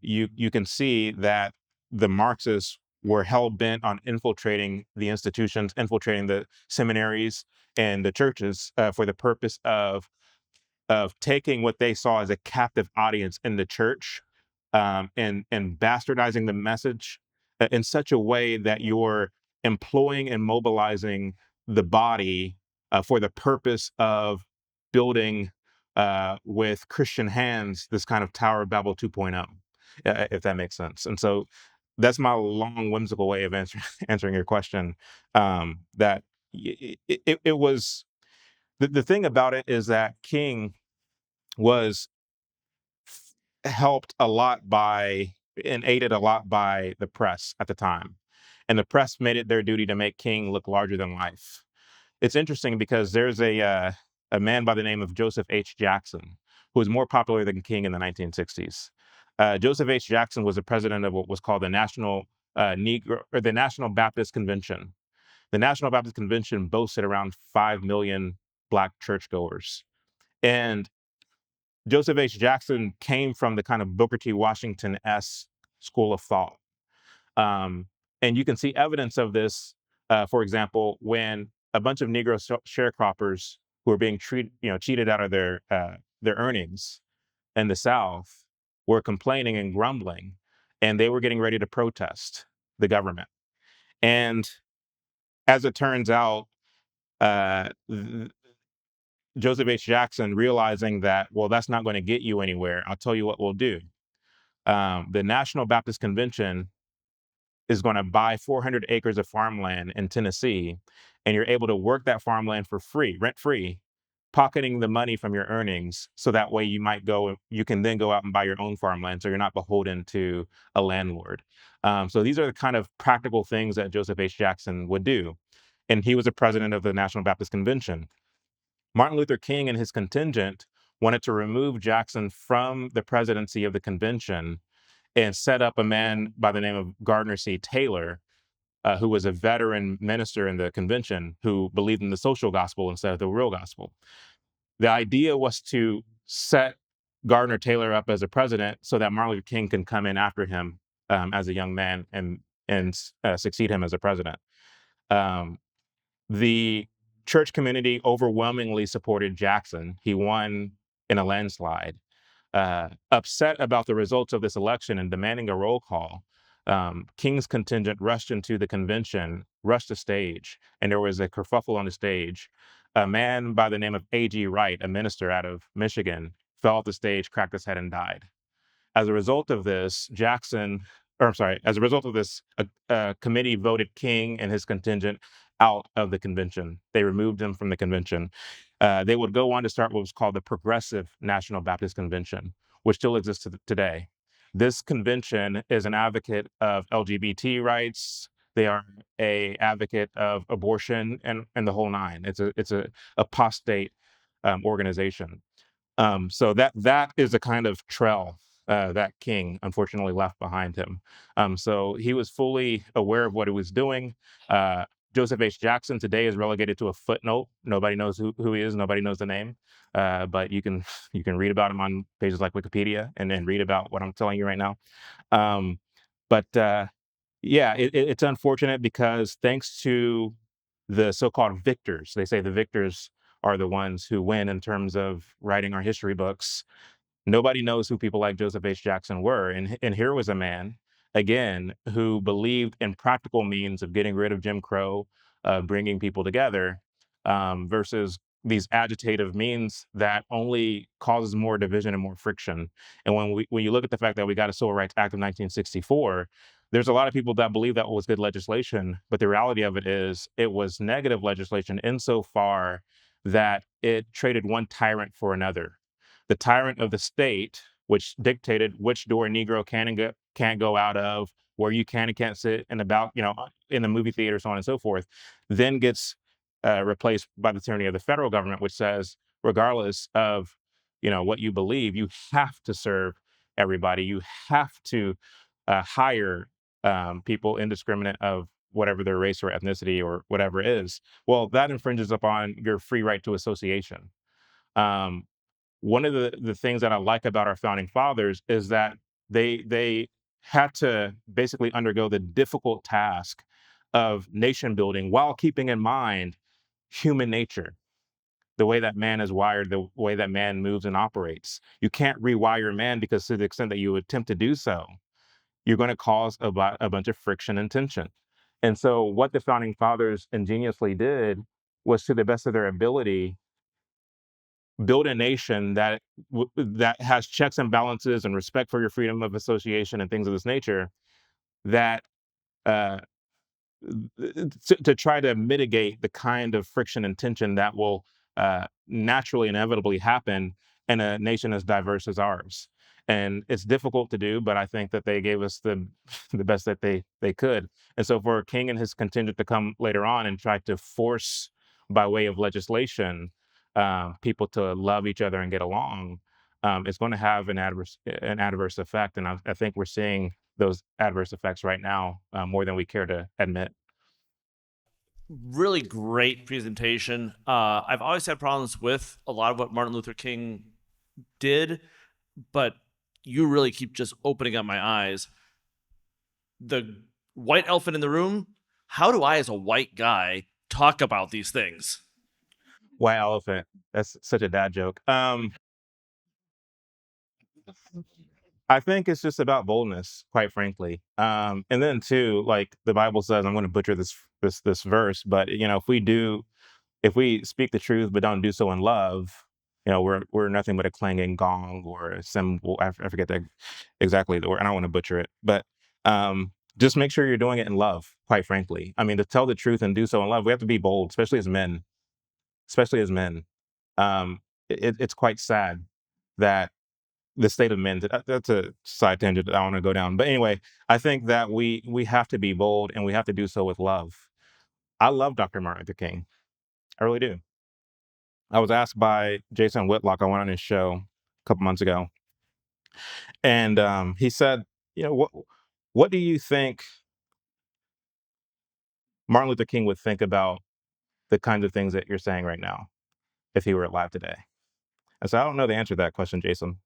you can see that the Marxists were hell bent on infiltrating the institutions, infiltrating the seminaries and the churches, for the purpose of taking what they saw as a captive audience in the church, and bastardizing the message in such a way that you're employing and mobilizing the body for the purpose of building, with Christian hands, this kind of Tower of Babel 2.0, if that makes sense. And so that's my long, whimsical way of answering your question. That it was the thing about it is that King was helped a lot by and aided a lot by the press at the time. And the press made it their duty to make King look larger than life. It's interesting because there's a man by the name of Joseph H. Jackson, who was more popular than King in the 1960s. Joseph H. Jackson was the president of what was called the the National Baptist Convention. The National Baptist Convention boasted around 5 million Black churchgoers. And Joseph H. Jackson came from the kind of Booker T. Washington-esque school of thought. And you can see evidence of this, for example, when a bunch of Negro sharecroppers who were being cheated out of their earnings in the South were complaining and grumbling, and they were getting ready to protest the government. And as it turns out, Joseph H. Jackson, realizing that, well, that's not going to get you anywhere, I'll tell you what we'll do. The National Baptist Convention is going to buy 400 acres of farmland in Tennessee, and you're able to work that farmland for free, rent-free, pocketing the money from your earnings, so that way you can then go out and buy your own farmland, so you're not beholden to a landlord. So these are the kind of practical things that Joseph H. Jackson would do. And he was the president of the National Baptist Convention. Martin Luther King and his contingent wanted to remove Jackson from the presidency of the convention and set up a man by the name of Gardner C. Taylor, who was a veteran minister in the convention who believed in the social gospel instead of the real gospel. The idea was to set Gardner Taylor up as a president so that Martin Luther King can come in after him, as a young man and succeed him as a president. The church community overwhelmingly supported Jackson. He won in a landslide. Upset about the results of this election and demanding a roll call, King's contingent rushed into the convention, rushed the stage, and there was a kerfuffle on the stage. A man by the name of A.G. Wright, a minister out of Michigan, fell off the stage, cracked his head, and died. As a result of this, committee voted King and his contingent out of the convention. They removed him from the convention. They would go on to start what was called the Progressive National Baptist Convention, which still exists today. This convention is an advocate of LGBT rights. They are a advocate of abortion and the whole nine. It's a apostate organization. So that is a kind of trail that king unfortunately left behind him. So he was fully aware of what he was doing. Joseph H. Jackson today is relegated to a footnote. Nobody knows who he is. Nobody knows the name. But you can read about him on pages like Wikipedia and then read about what I'm telling you right now. But yeah, it's unfortunate because thanks to the so-called victors, they say the victors are the ones who win in terms of writing our history books. Nobody knows who people like Joseph H. Jackson were. And here was a man, again, who believed in practical means of getting rid of Jim Crow, bringing people together, versus these agitative means that only causes more division and more friction. And when you look at the fact that we got a Civil Rights Act of 1964, there's a lot of people that believe that was good legislation, but the reality of it is it was negative legislation insofar that it traded one tyrant for another. The tyrant of the state, which dictated which door a Negro can and can't go out of, where you can and can't sit, and about, in the movie theater, so on and so forth, then gets replaced by the tyranny of the federal government, which says, regardless of, what you believe, you have to serve everybody. You have to hire people indiscriminate of whatever their race or ethnicity or whatever it is. Well, that infringes upon your free right to association. One of the things that I like about our founding fathers is that they had to basically undergo the difficult task of nation building while keeping in mind human nature, the way that man is wired, the way that man moves and operates. You can't rewire man, because to the extent that you attempt to do so, you're going to cause a bunch of friction and tension. And so what the founding fathers ingeniously did was, to the best of their ability, build a nation that has checks and balances and respect for your freedom of association and things of this nature, that uh, to try to mitigate the kind of friction and tension that will naturally, inevitably happen in a nation as diverse as ours. And it's difficult to do, but I think that they gave us the best that they could. And so for a king and his contingent to come later on and try to force, by way of legislation, people to love each other and get along, it's going to have an adverse effect. And I think we're seeing those adverse effects right now, more than we care to admit. Really great presentation. I've always had problems with a lot of what Martin Luther King did, but you really keep just opening up my eyes. The white elephant in the room, how do I, as a white guy, talk about these things? White elephant. That's such a dad joke. I think it's just about boldness, quite frankly. And then too, like the Bible says, I'm going to butcher this verse, but if we speak the truth but don't do so in love, we're nothing but a clanging gong or a cymbal. I forget exactly the word. I don't want to butcher it, but just make sure you're doing it in love, quite frankly. I mean, to tell the truth and do so in love, we have to be bold, especially as men. Especially as men. It's quite sad that the state of men, that's a side tangent that I want to go down. But anyway, I think that we have to be bold, and we have to do so with love. I love Dr. Martin Luther King. I really do. I was asked by Jason Whitlock, I went on his show a couple months ago, and he said, what do you think Martin Luther King would think about the kinds of things that you're saying right now if he were alive today? And so I don't know the answer to that question, Jason.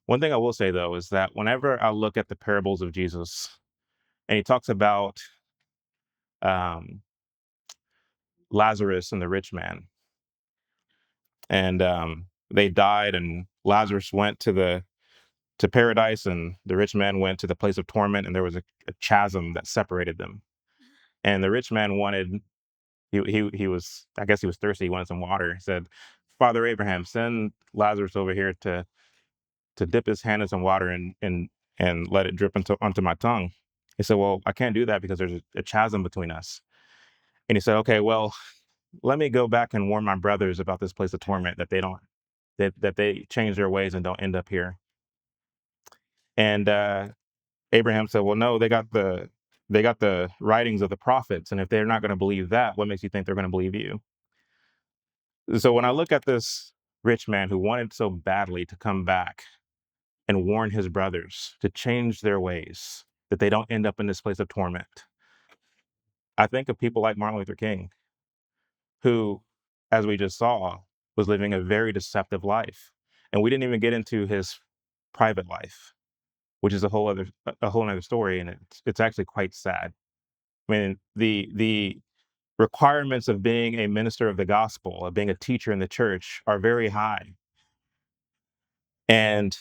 One thing I will say, though, is that whenever I look at the parables of Jesus, and he talks about Lazarus and the rich man, and they died, and Lazarus went to paradise, and the rich man went to the place of torment, and there was a chasm that separated them. And the rich man he was, I guess he was thirsty, he wanted some water. He said, Father Abraham, send Lazarus over here to dip his hand in some water and let it drip onto my tongue. He said, well, I can't do that because there's a chasm between us. And he said, okay, well, let me go back and warn my brothers about this place of torment, that they change their ways and don't end up here. And Abraham said, well, no, they got the writings of the prophets. And if they're not going to believe that, what makes you think they're going to believe you? So when I look at this rich man who wanted so badly to come back and warn his brothers to change their ways, that they don't end up in this place of torment. I think of people like Martin Luther King, who, as we just saw, was living a very deceptive life. And we didn't even get into his private life, which is a whole other story, and it's actually quite sad. I mean, the requirements of being a minister of the gospel, of being a teacher in the church, are very high. And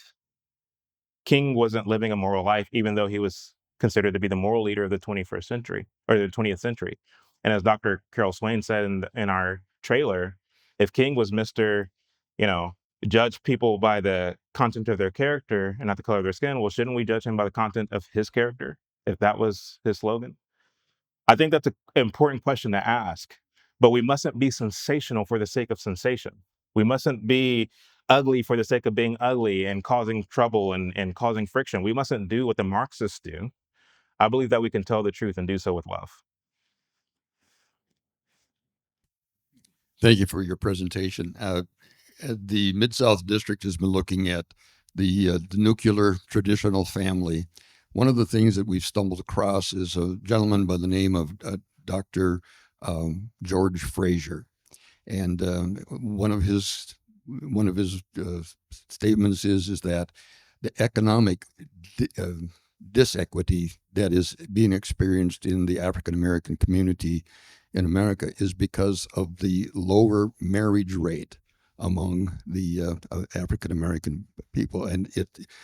King wasn't living a moral life, even though he was considered to be the moral leader of the 21st century or the 20th century. And as Dr. Carol Swain said in our trailer, if King was Mr., judge people by the content of their character and not the color of their skin, well, shouldn't we judge him by the content of his character, if that was his slogan? I think that's an important question to ask, but we mustn't be sensational for the sake of sensation. We mustn't be ugly for the sake of being ugly and causing trouble and causing friction. We mustn't do what the Marxists do. I believe that we can tell the truth and do so with love. Thank you for your presentation. The Mid-South District has been looking at the nuclear traditional family. One of the things that we've stumbled across is a gentleman by the name of Dr. George Fraser. And one of his statements is that the economic disequity that is being experienced in the African American community in America is because of the lower marriage rate among the African American people, and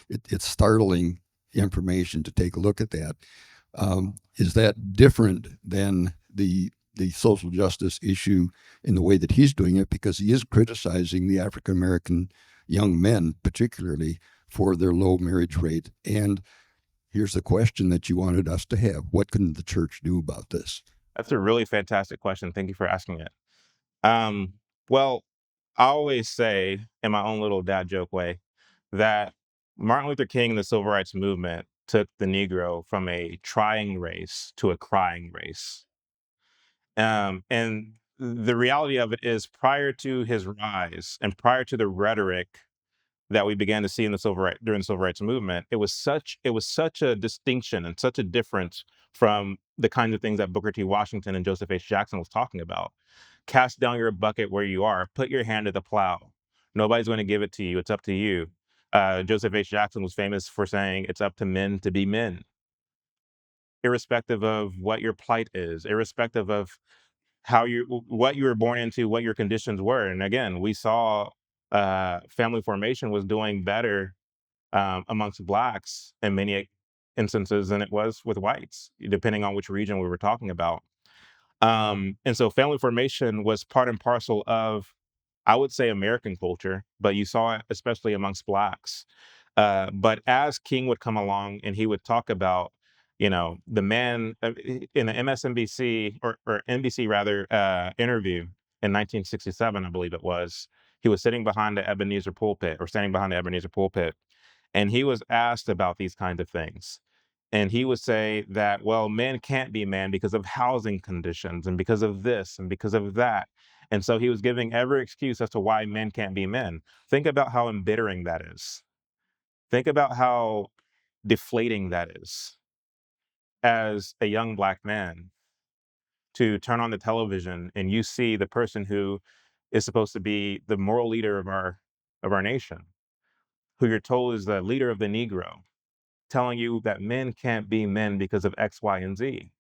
it's startling information to take a look at that. Is that different than the social justice issue in the way that he's doing it? Because he is criticizing the African American young men, particularly, for their low marriage rate. And here's the question that you wanted us to have: what can the church do about this? That's a really fantastic question. Thank you for asking it. Well, I always say, in my own little dad joke way, that Martin Luther King and the Civil Rights Movement took the Negro from a trying race to a crying race. And the reality of it is, prior to his rise and prior to the rhetoric that we began to see in during the Civil Rights Movement, it was such a distinction and such a difference from the kinds of things that Booker T. Washington and Joseph H. Jackson was talking about. Cast down your bucket where you are. Put your hand to the plow. Nobody's going to give it to you. It's up to you. Joseph H. Jackson was famous for saying, it's up to men to be men. Irrespective of what your plight is, irrespective of what you were born into, what your conditions were. And again, we saw family formation was doing better amongst Blacks in many instances than it was with whites, depending on which region we were talking about. And so family formation was part and parcel of, I would say, American culture, but you saw it especially amongst Blacks. But as King would come along and he would talk about, the man in the MSNBC or NBC rather interview in 1967, I believe it was, he was standing behind the Ebenezer pulpit, and he was asked about these kinds of things. And he would say that, well, men can't be men because of housing conditions and because of this and because of that. And so he was giving every excuse as to why men can't be men. Think about how embittering that is. Think about how deflating that is as a young Black man to turn on the television and you see the person who is supposed to be the moral leader of our nation, who you're told is the leader of the Negro, telling you that men can't be men because of X, Y, and Z.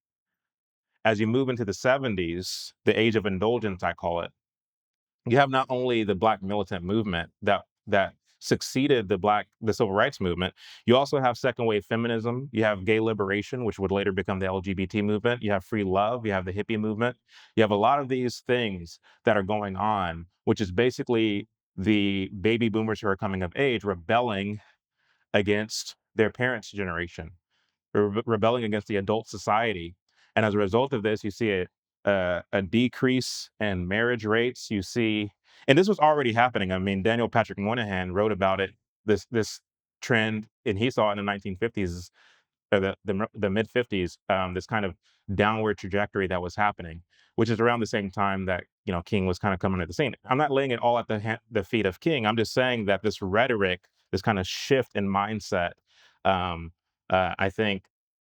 As you move into the 70s, the age of indulgence, I call it, you have not only the Black militant movement that succeeded the civil rights movement, you also have second wave feminism, you have gay liberation, which would later become the LGBT movement, you have free love, you have the hippie movement, you have a lot of these things that are going on, which is basically the baby boomers who are coming of age rebelling against their parents' generation, rebelling against the adult society. And as a result of this, you see a decrease in marriage rates. You see, and this was already happening. I mean, Daniel Patrick Moynihan wrote about it, this trend, and he saw it in the 1950s, or the mid 50s, this kind of downward trajectory that was happening, which is around the same time that King was kind of coming at the scene. I'm not laying it all at the feet of King. I'm just saying that this rhetoric, this kind of shift in mindset, I think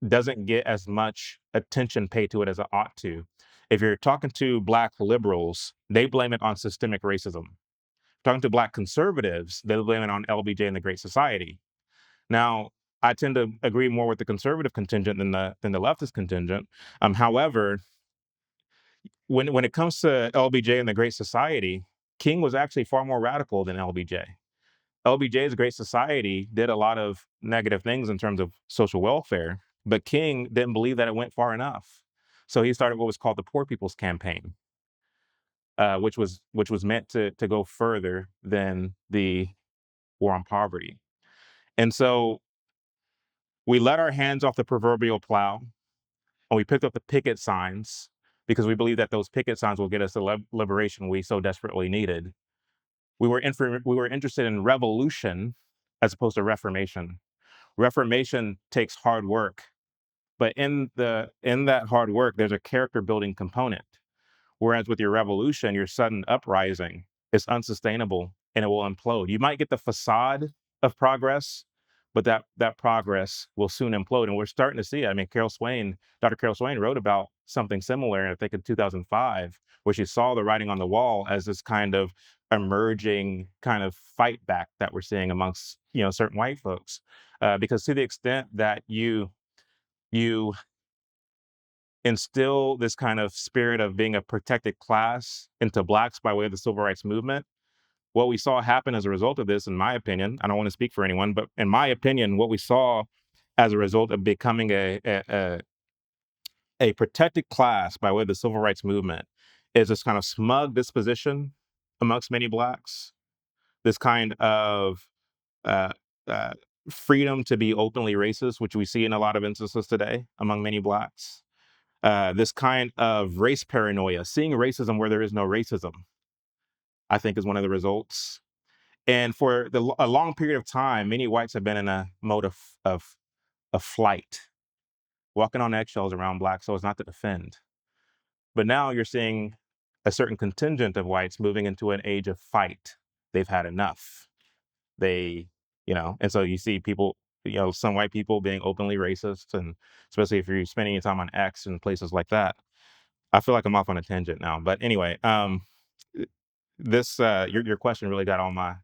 doesn't get as much attention paid to it as it ought to. If you're talking to Black liberals, they blame it on systemic racism. Talking to Black conservatives, they blame it on LBJ and the Great Society. Now, I tend to agree more with the conservative contingent than the leftist contingent. However, when it comes to LBJ and the Great Society, King was actually far more radical than LBJ. LBJ's Great Society did a lot of negative things in terms of social welfare, but King didn't believe that it went far enough. So he started what was called the Poor People's Campaign, which was meant to go further than the war on poverty. And so we let our hands off the proverbial plow, and we picked up the picket signs because we believe that those picket signs will get us the liberation we so desperately needed. We were interested in revolution as opposed to reformation. Reformation takes hard work, but in that hard work, there's a character building component. Whereas with your revolution, your sudden uprising is unsustainable and it will implode. You might get the facade of progress, but that progress will soon implode. And we're starting to see it. I mean, Dr. Carol Swain wrote about something similar, I think in 2005, where she saw the writing on the wall as this kind of emerging kind of fight back that we're seeing amongst, certain white folks. Because to the extent that you instill this kind of spirit of being a protected class into Blacks by way of the civil rights movement, what we saw happen as a result of this, in my opinion, I don't want to speak for anyone, but in my opinion, what we saw as a result of becoming a protected class by way of the civil rights movement is this kind of smug disposition amongst many Blacks, this kind of uh, uh, freedom to be openly racist, which we see in a lot of instances today among many Blacks. This kind of race paranoia, seeing racism where there is no racism, I think is one of the results. And for a long period of time, many whites have been in a mode of flight, walking on eggshells around Blacks so as not to defend. But now you're seeing a certain contingent of whites moving into an age of fight. They've had enough. And so you see people, some white people being openly racist, and especially if you're spending your time on X and places like that. I feel like I'm off on a tangent now, but anyway, this your question really got all my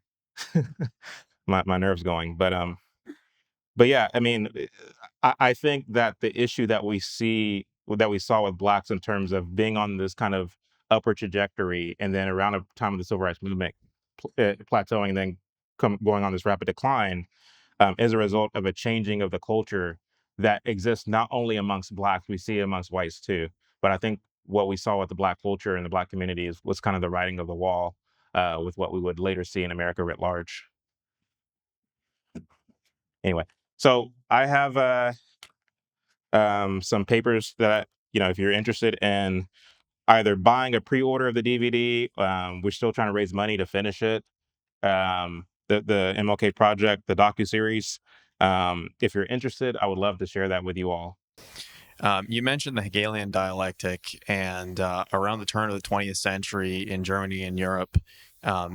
my nerves going. But yeah, I mean, I think that the issue that we saw with Blacks in terms of being on this kind of upward trajectory, and then around the time of the civil rights movement plateauing, and then going on this rapid decline, is a result of a changing of the culture that exists not only amongst Blacks, we see it amongst whites too. But I think what we saw with the Black culture and the Black community was kind of the writing of the wall with what we would later see in America writ large. Anyway, so I have some papers that, if you're interested in either buying a pre-order of the DVD, we're still trying to raise money to finish it. The MLK Project, the docuseries. If you're interested, I would love to share that with you all. You mentioned the Hegelian dialectic, and around the turn of the 20th century in Germany and Europe,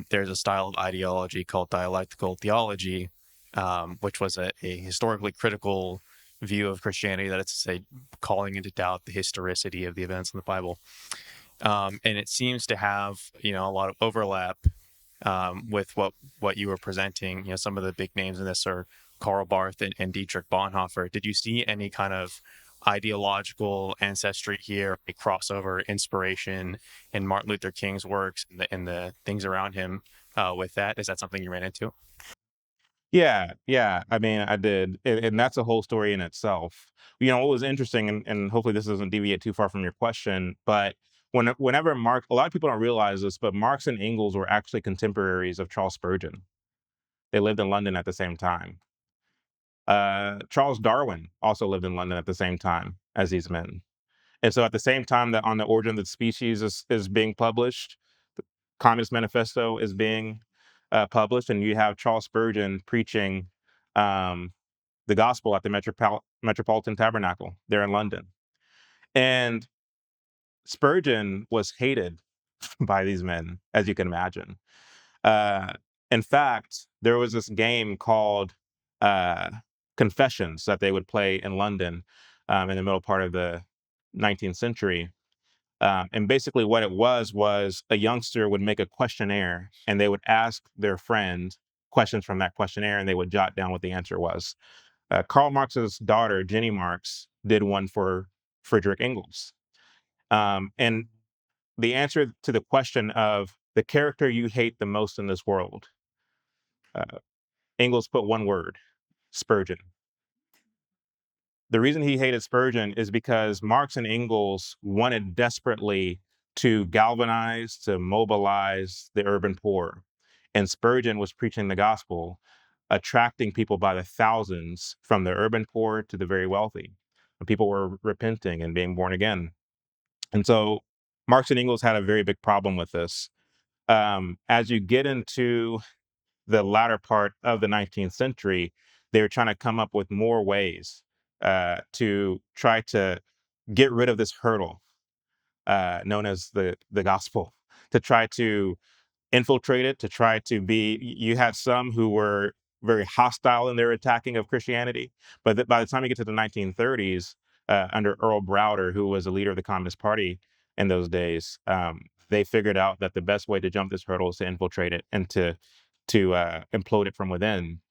there's a style of ideology called dialectical theology, which was a historically critical view of Christianity, that is to say, calling into doubt the historicity of the events in the Bible. And it seems to have, a lot of overlap with what you were presenting. Some of the big names in this are Karl Barth and Dietrich Bonhoeffer. Did you see any kind of ideological ancestry here, a crossover inspiration in Martin Luther King's works and the things around him with that? Is that something you ran into? Yeah. I mean, I did, and that's a whole story in itself. What was interesting, and hopefully this doesn't deviate too far from your question, but whenever a lot of people don't realize this, but Marx and Engels were actually contemporaries of Charles Spurgeon. They lived in London at the same time. Charles Darwin also lived in London at the same time as these men. And so at the same time that On the Origin of the Species is being published, the Communist Manifesto is being published, and you have Charles Spurgeon preaching the gospel at the Metropolitan Tabernacle there in London. And Spurgeon was hated by these men, as you can imagine. In fact, there was this game called Confessions that they would play in London in the middle part of the 19th century. And basically what it was a youngster would make a questionnaire and they would ask their friend questions from that questionnaire and they would jot down what the answer was. Karl Marx's daughter, Jenny Marx, did one for Friedrich Engels. And the answer to the question of the character you hate the most in this world, Engels put one word: Spurgeon. The reason he hated Spurgeon is because Marx and Engels wanted desperately to galvanize, to mobilize the urban poor. And Spurgeon was preaching the gospel, attracting people by the thousands from the urban poor to the very wealthy. And people were repenting and being born again. And so Marx and Engels had a very big problem with this. As you get into the latter part of the 19th century, they were trying to come up with more ways to try to get rid of this hurdle known as the gospel, to try to infiltrate it, to try to be. You had some who were very hostile in their attacking of Christianity, but by the time you get to the 1930s, under Earl Browder, who was a leader of the Communist Party in those days, they figured out that the best way to jump this hurdle is to infiltrate it and to implode it from within.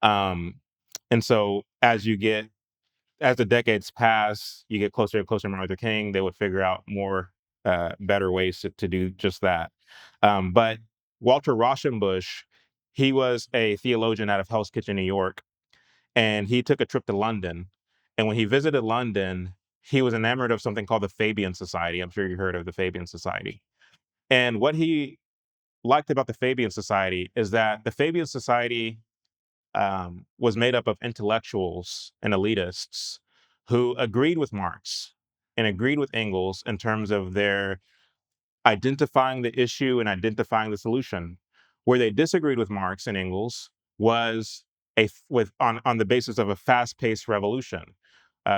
And so as the decades pass, you get closer and closer to Martin Luther King, they would figure out more better ways to do just that. But Walter Rauschenbusch, he was a theologian out of Hell's Kitchen, New York, and he took a trip to London. And when he visited London, he was enamored of something called the Fabian Society. I'm sure you heard of the Fabian Society. And what he liked about the Fabian Society is that the Fabian Society was made up of intellectuals and elitists who agreed with Marx and agreed with Engels in terms of their identifying the issue and identifying the solution. Where they disagreed with Marx and Engels was on the basis of a fast-paced revolution.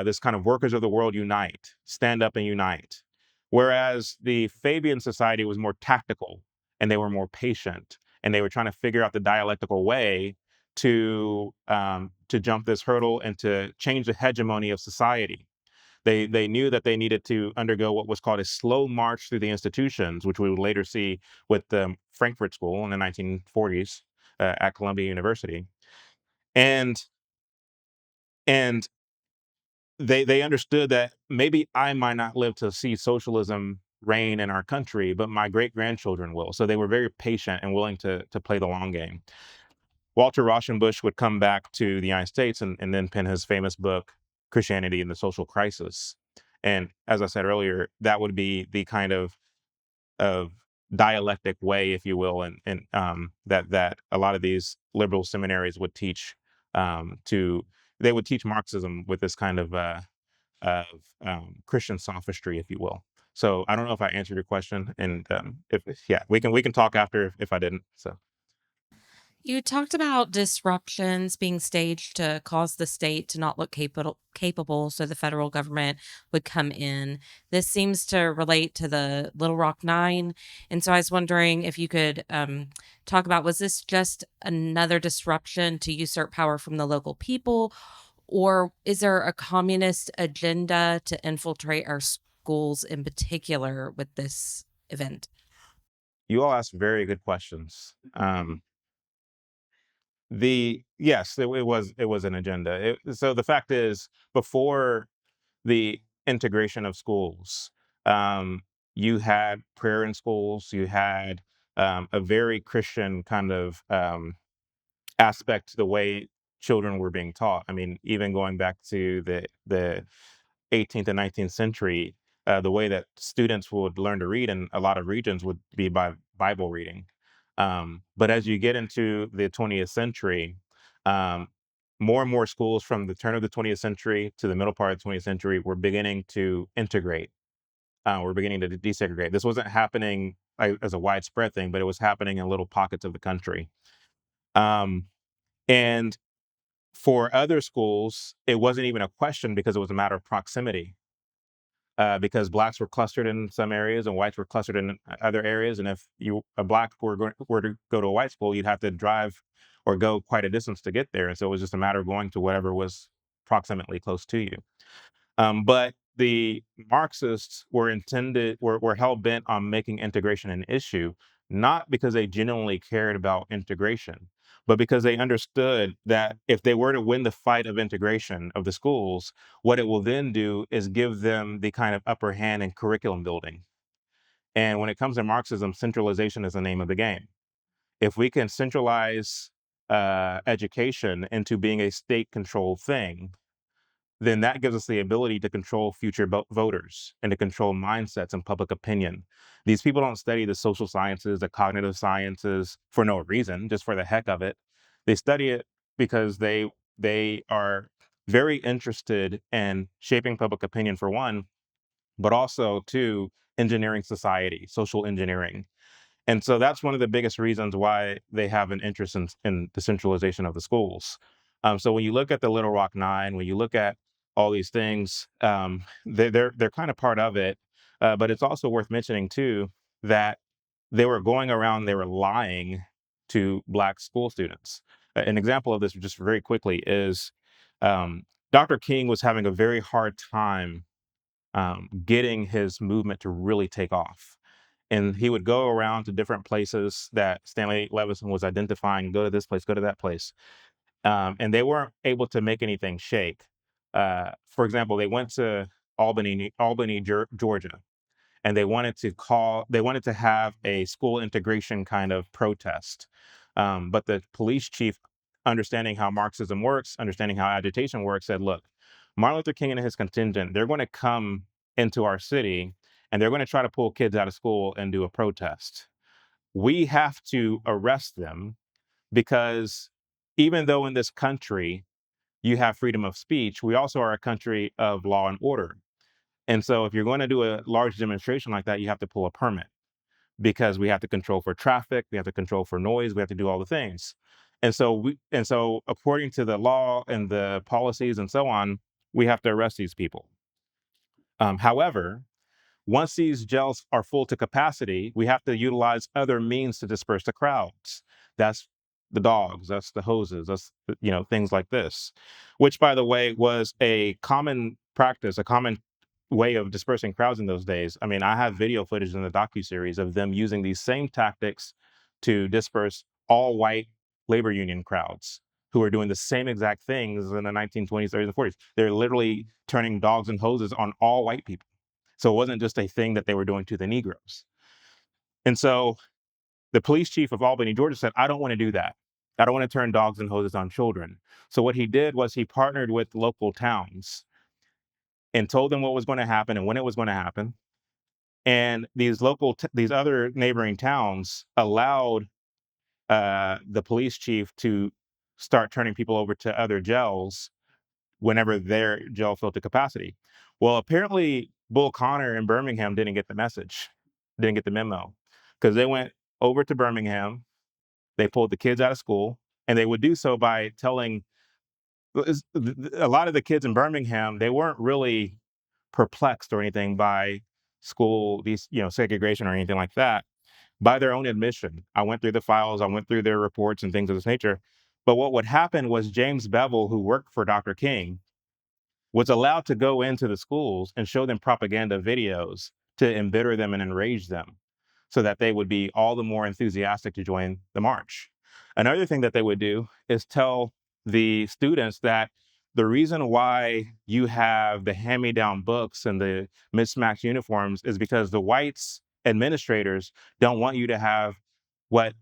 This kind of workers of the world unite, stand up and unite. Whereas the Fabian Society was more tactical and they were more patient and they were trying to figure out the dialectical way to jump this hurdle and to change the hegemony of society. They knew that they needed to undergo what was called a slow march through the institutions, which we would later see with the Frankfurt School in the 1940s at Columbia University. And they understood that maybe I might not live to see socialism reign in our country, but my great-grandchildren will. So they were very patient and willing to play the long game. Walter Rauschenbusch would come back to the United States and then pen his famous book, Christianity and the Social Crisis. And as I said earlier, that would be the kind of dialectic way, if you will, and that a lot of these liberal seminaries would teach. They would teach Marxism with this kind of Christian sophistry, if you will. So I don't know if I answered your question, and we can talk after if I didn't. So. You talked about disruptions being staged to cause the state to not look capable, so the federal government would come in. This seems to relate to the Little Rock Nine. And so I was wondering if you could talk about, was this just another disruption to usurp power from the local people? Or is there a communist agenda to infiltrate our schools in particular with this event? You all ask very good questions. Yes, it was an agenda. So the fact is, before the integration of schools, you had prayer in schools. You had a very Christian kind of aspect to the way children were being taught. I mean, even going back to the 18th and 19th century, the way that students would learn to read in a lot of regions would be by Bible reading. But as you get into the 20th century, more and more schools from the turn of the 20th century to the middle part of the 20th century were beginning to integrate. We're beginning to desegregate. This wasn't happening as a widespread thing, but it was happening in little pockets of the country. And for other schools, it wasn't even a question because it was a matter of proximity. because blacks were clustered in some areas and whites were clustered in other areas. And if a black were to go to a white school, you'd have to drive or go quite a distance to get there. And so it was just a matter of going to whatever was proximately close to you. But the Marxists were hell bent on making integration an issue, not because they genuinely cared about integration, but because they understood that if they were to win the fight of integration of the schools, what it will then do is give them the kind of upper hand in curriculum building. And when it comes to Marxism, centralization is the name of the game. If we can centralize education into being a state-controlled thing, then that gives us the ability to control future voters and to control mindsets and public opinion. These people don't study the social sciences, the cognitive sciences for no reason, just for the heck of it. They study it because they are very interested in shaping public opinion, for one, but also two, engineering society, social engineering. And so that's one of the biggest reasons why they have an interest in the centralization of the schools. So when you look at the Little Rock Nine, when you look at all these things, they're kind of part of it. But it's also worth mentioning too that they were going around, they were lying to black school students. An example of this, just very quickly, is Dr. King was having a very hard time getting his movement to really take off. And he would go around to different places that Stanley Levison was identifying, go to this place, go to that place. And they weren't able to make anything shake. For example, they went to Albany, Georgia, and they wanted to have a school integration kind of protest. But the police chief, understanding how Marxism works, understanding how agitation works, said, look, Martin Luther King and his contingent, they're going to come into our city and they're going to try to pull kids out of school and do a protest. We have to arrest them because even though in this country you have freedom of speech, we also are a country of law and order. And so if you're going to do a large demonstration like that, you have to pull a permit because we have to control for traffic, we have to control for noise, we have to do all the things. And so according to the law and the policies and so on, we have to arrest these people. However, once these jails are full to capacity, we have to utilize other means to disperse the crowds. That's the dogs, that's the hoses, that's things like this, which, by the way, was a common practice, a common way of dispersing crowds in those days. I mean, I have video footage in the docuseries of them using these same tactics to disperse all white labor union crowds who are doing the same exact things in the 1920s, 30s, and 40s. They're literally turning dogs and hoses on all white people. So it wasn't just a thing that they were doing to the Negroes. And so the police chief of Albany, Georgia said, I don't want to do that. I don't want to turn dogs and hoses on children. So what he did was he partnered with local towns and told them what was going to happen and when it was going to happen. And these other neighboring towns allowed the police chief to start turning people over to other jails whenever their jail filled to capacity. Well, apparently Bull Connor in Birmingham didn't get the message, didn't get the memo, because they went over to Birmingham, they pulled the kids out of school, and they would do so by telling a lot of the kids in Birmingham, they weren't really perplexed or anything by school, segregation or anything like that. By their own admission, I went through the files, I went through their reports and things of this nature. But what would happen was James Bevel, who worked for Dr. King, was allowed to go into the schools and show them propaganda videos to embitter them and enrage them so that they would be all the more enthusiastic to join the march. Another thing that they would do is tell the students that the reason why you have the hand-me-down books and the mismatched uniforms is because the whites administrators don't want you to have what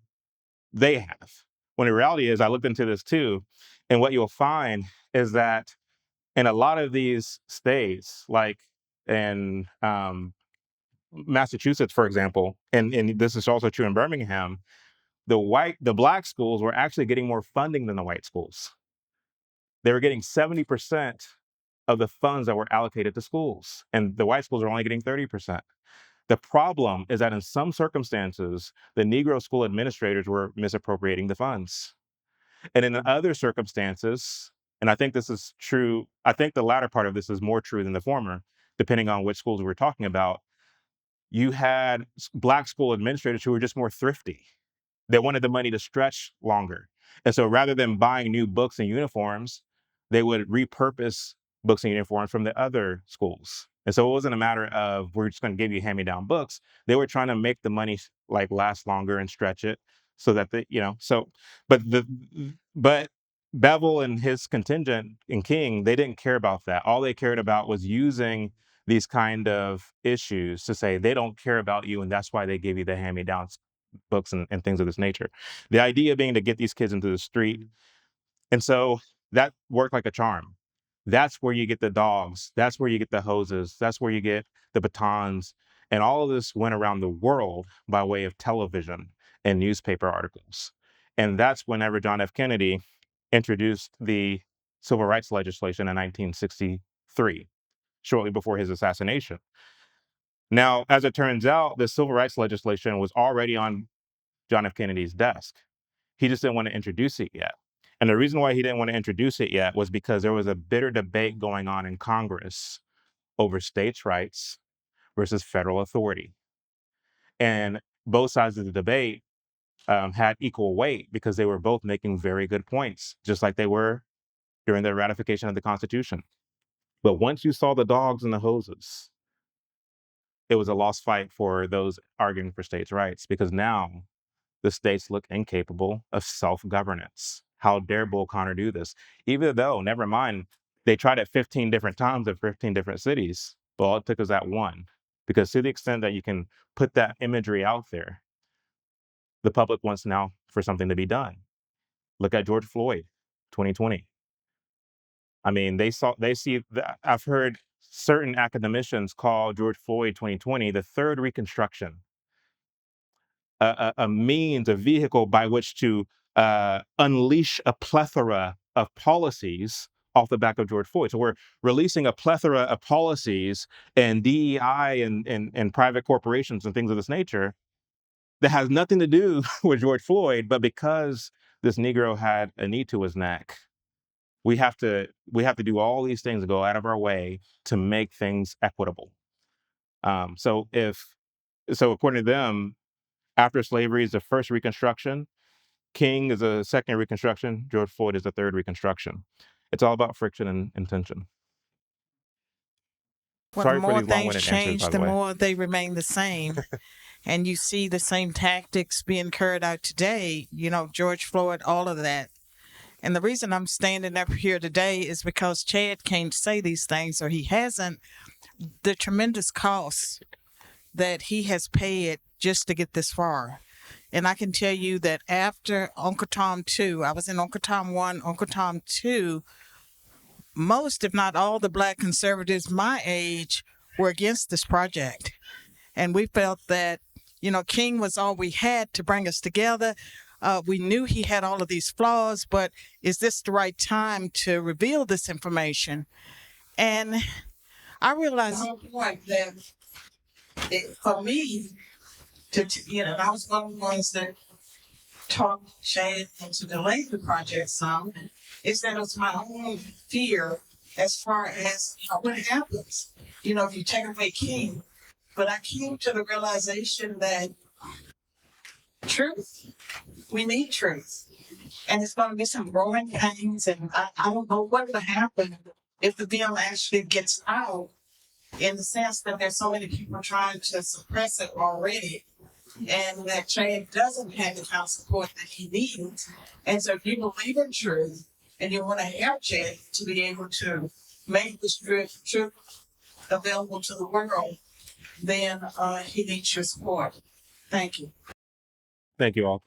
they have. When the reality is, I looked into this too, and what you'll find is that in a lot of these states, like in Massachusetts, for example, and this is also true in Birmingham, the black schools were actually getting more funding than the white schools. They were getting 70% of the funds that were allocated to schools, and the white schools are only getting 30%. The problem is that in some circumstances, the Negro school administrators were misappropriating the funds. And in other circumstances, and I think this is true, I think the latter part of this is more true than the former, depending on which schools we were talking about, you had Black school administrators who were just more thrifty. They wanted the money to stretch longer. And so rather than buying new books and uniforms, they would repurpose books and uniforms from the other schools. And so it wasn't a matter of, we're just going to give you hand-me-down books. They were trying to make the money like last longer and stretch it so that but Bevel and his contingent in King, they didn't care about that. All they cared about was using these kind of issues to say they don't care about you, and that's why they give you the hand-me-downs books and things of this nature. The idea being to get these kids into the street. And so that worked like a charm. That's where you get the dogs. That's where you get the hoses. That's where you get the batons. And all of this went around the world by way of television and newspaper articles. And that's whenever John F. Kennedy introduced the civil rights legislation in 1963, shortly before his assassination. Now, as it turns out, the civil rights legislation was already on John F. Kennedy's desk. He just didn't want to introduce it yet. And the reason why he didn't want to introduce it yet was because there was a bitter debate going on in Congress over states' rights versus federal authority. And both sides of the debate had equal weight because they were both making very good points, just like they were during the ratification of the Constitution. But once you saw the dogs and the hoses, it was a lost fight for those arguing for states' rights, because now the states look incapable of self-governance. How dare Bull Connor do this? Even though, never mind, they tried it 15 different times in 15 different cities, but all it took was that one. Because to the extent that you can put that imagery out there, the public wants now for something to be done. Look at George Floyd, 2020. I mean, I've heard certain academicians call George Floyd 2020 the third Reconstruction, a means, a vehicle by which to unleash a plethora of policies off the back of George Floyd. So we're releasing a plethora of policies and DEI and private corporations and things of this nature that has nothing to do with George Floyd, but because this Negro had a knee to his neck, we have to do all these things and go out of our way to make things equitable. So according to them, after slavery is the first Reconstruction, King is a second Reconstruction, George Floyd is the third Reconstruction. It's all about friction and tension. Well, Sorry the for more these things long-winded answers, change, by the the way. more they remain the same. And you see the same tactics being carried out today, George Floyd, all of that. And the reason I'm standing up here today is because Chad can't say these things, or he hasn't. The tremendous cost that he has paid just to get this far. And I can tell you that after Uncle Tom 2, I was in Uncle Tom 1, Uncle Tom 2, most, if not all, the Black conservatives my age were against this project. And we felt that, King was all we had to bring us together. We knew he had all of these flaws, but is this the right time to reveal this information? And I realized at one point that for me, I was one of the ones that talked Chad into delay the project some, is that it was my own fear as far as what happens, if you take away King. But I came to the realization that truth, we need truth. And it's going to be some growing pains, and I don't know what will happen if the bill actually gets out, in the sense that there's so many people trying to suppress it already, and that Chad doesn't have the kind of support that he needs. And so if you believe in truth and you want to help Chad to be able to make this truth available to the world, then he needs your support. Thank you. Thank you all.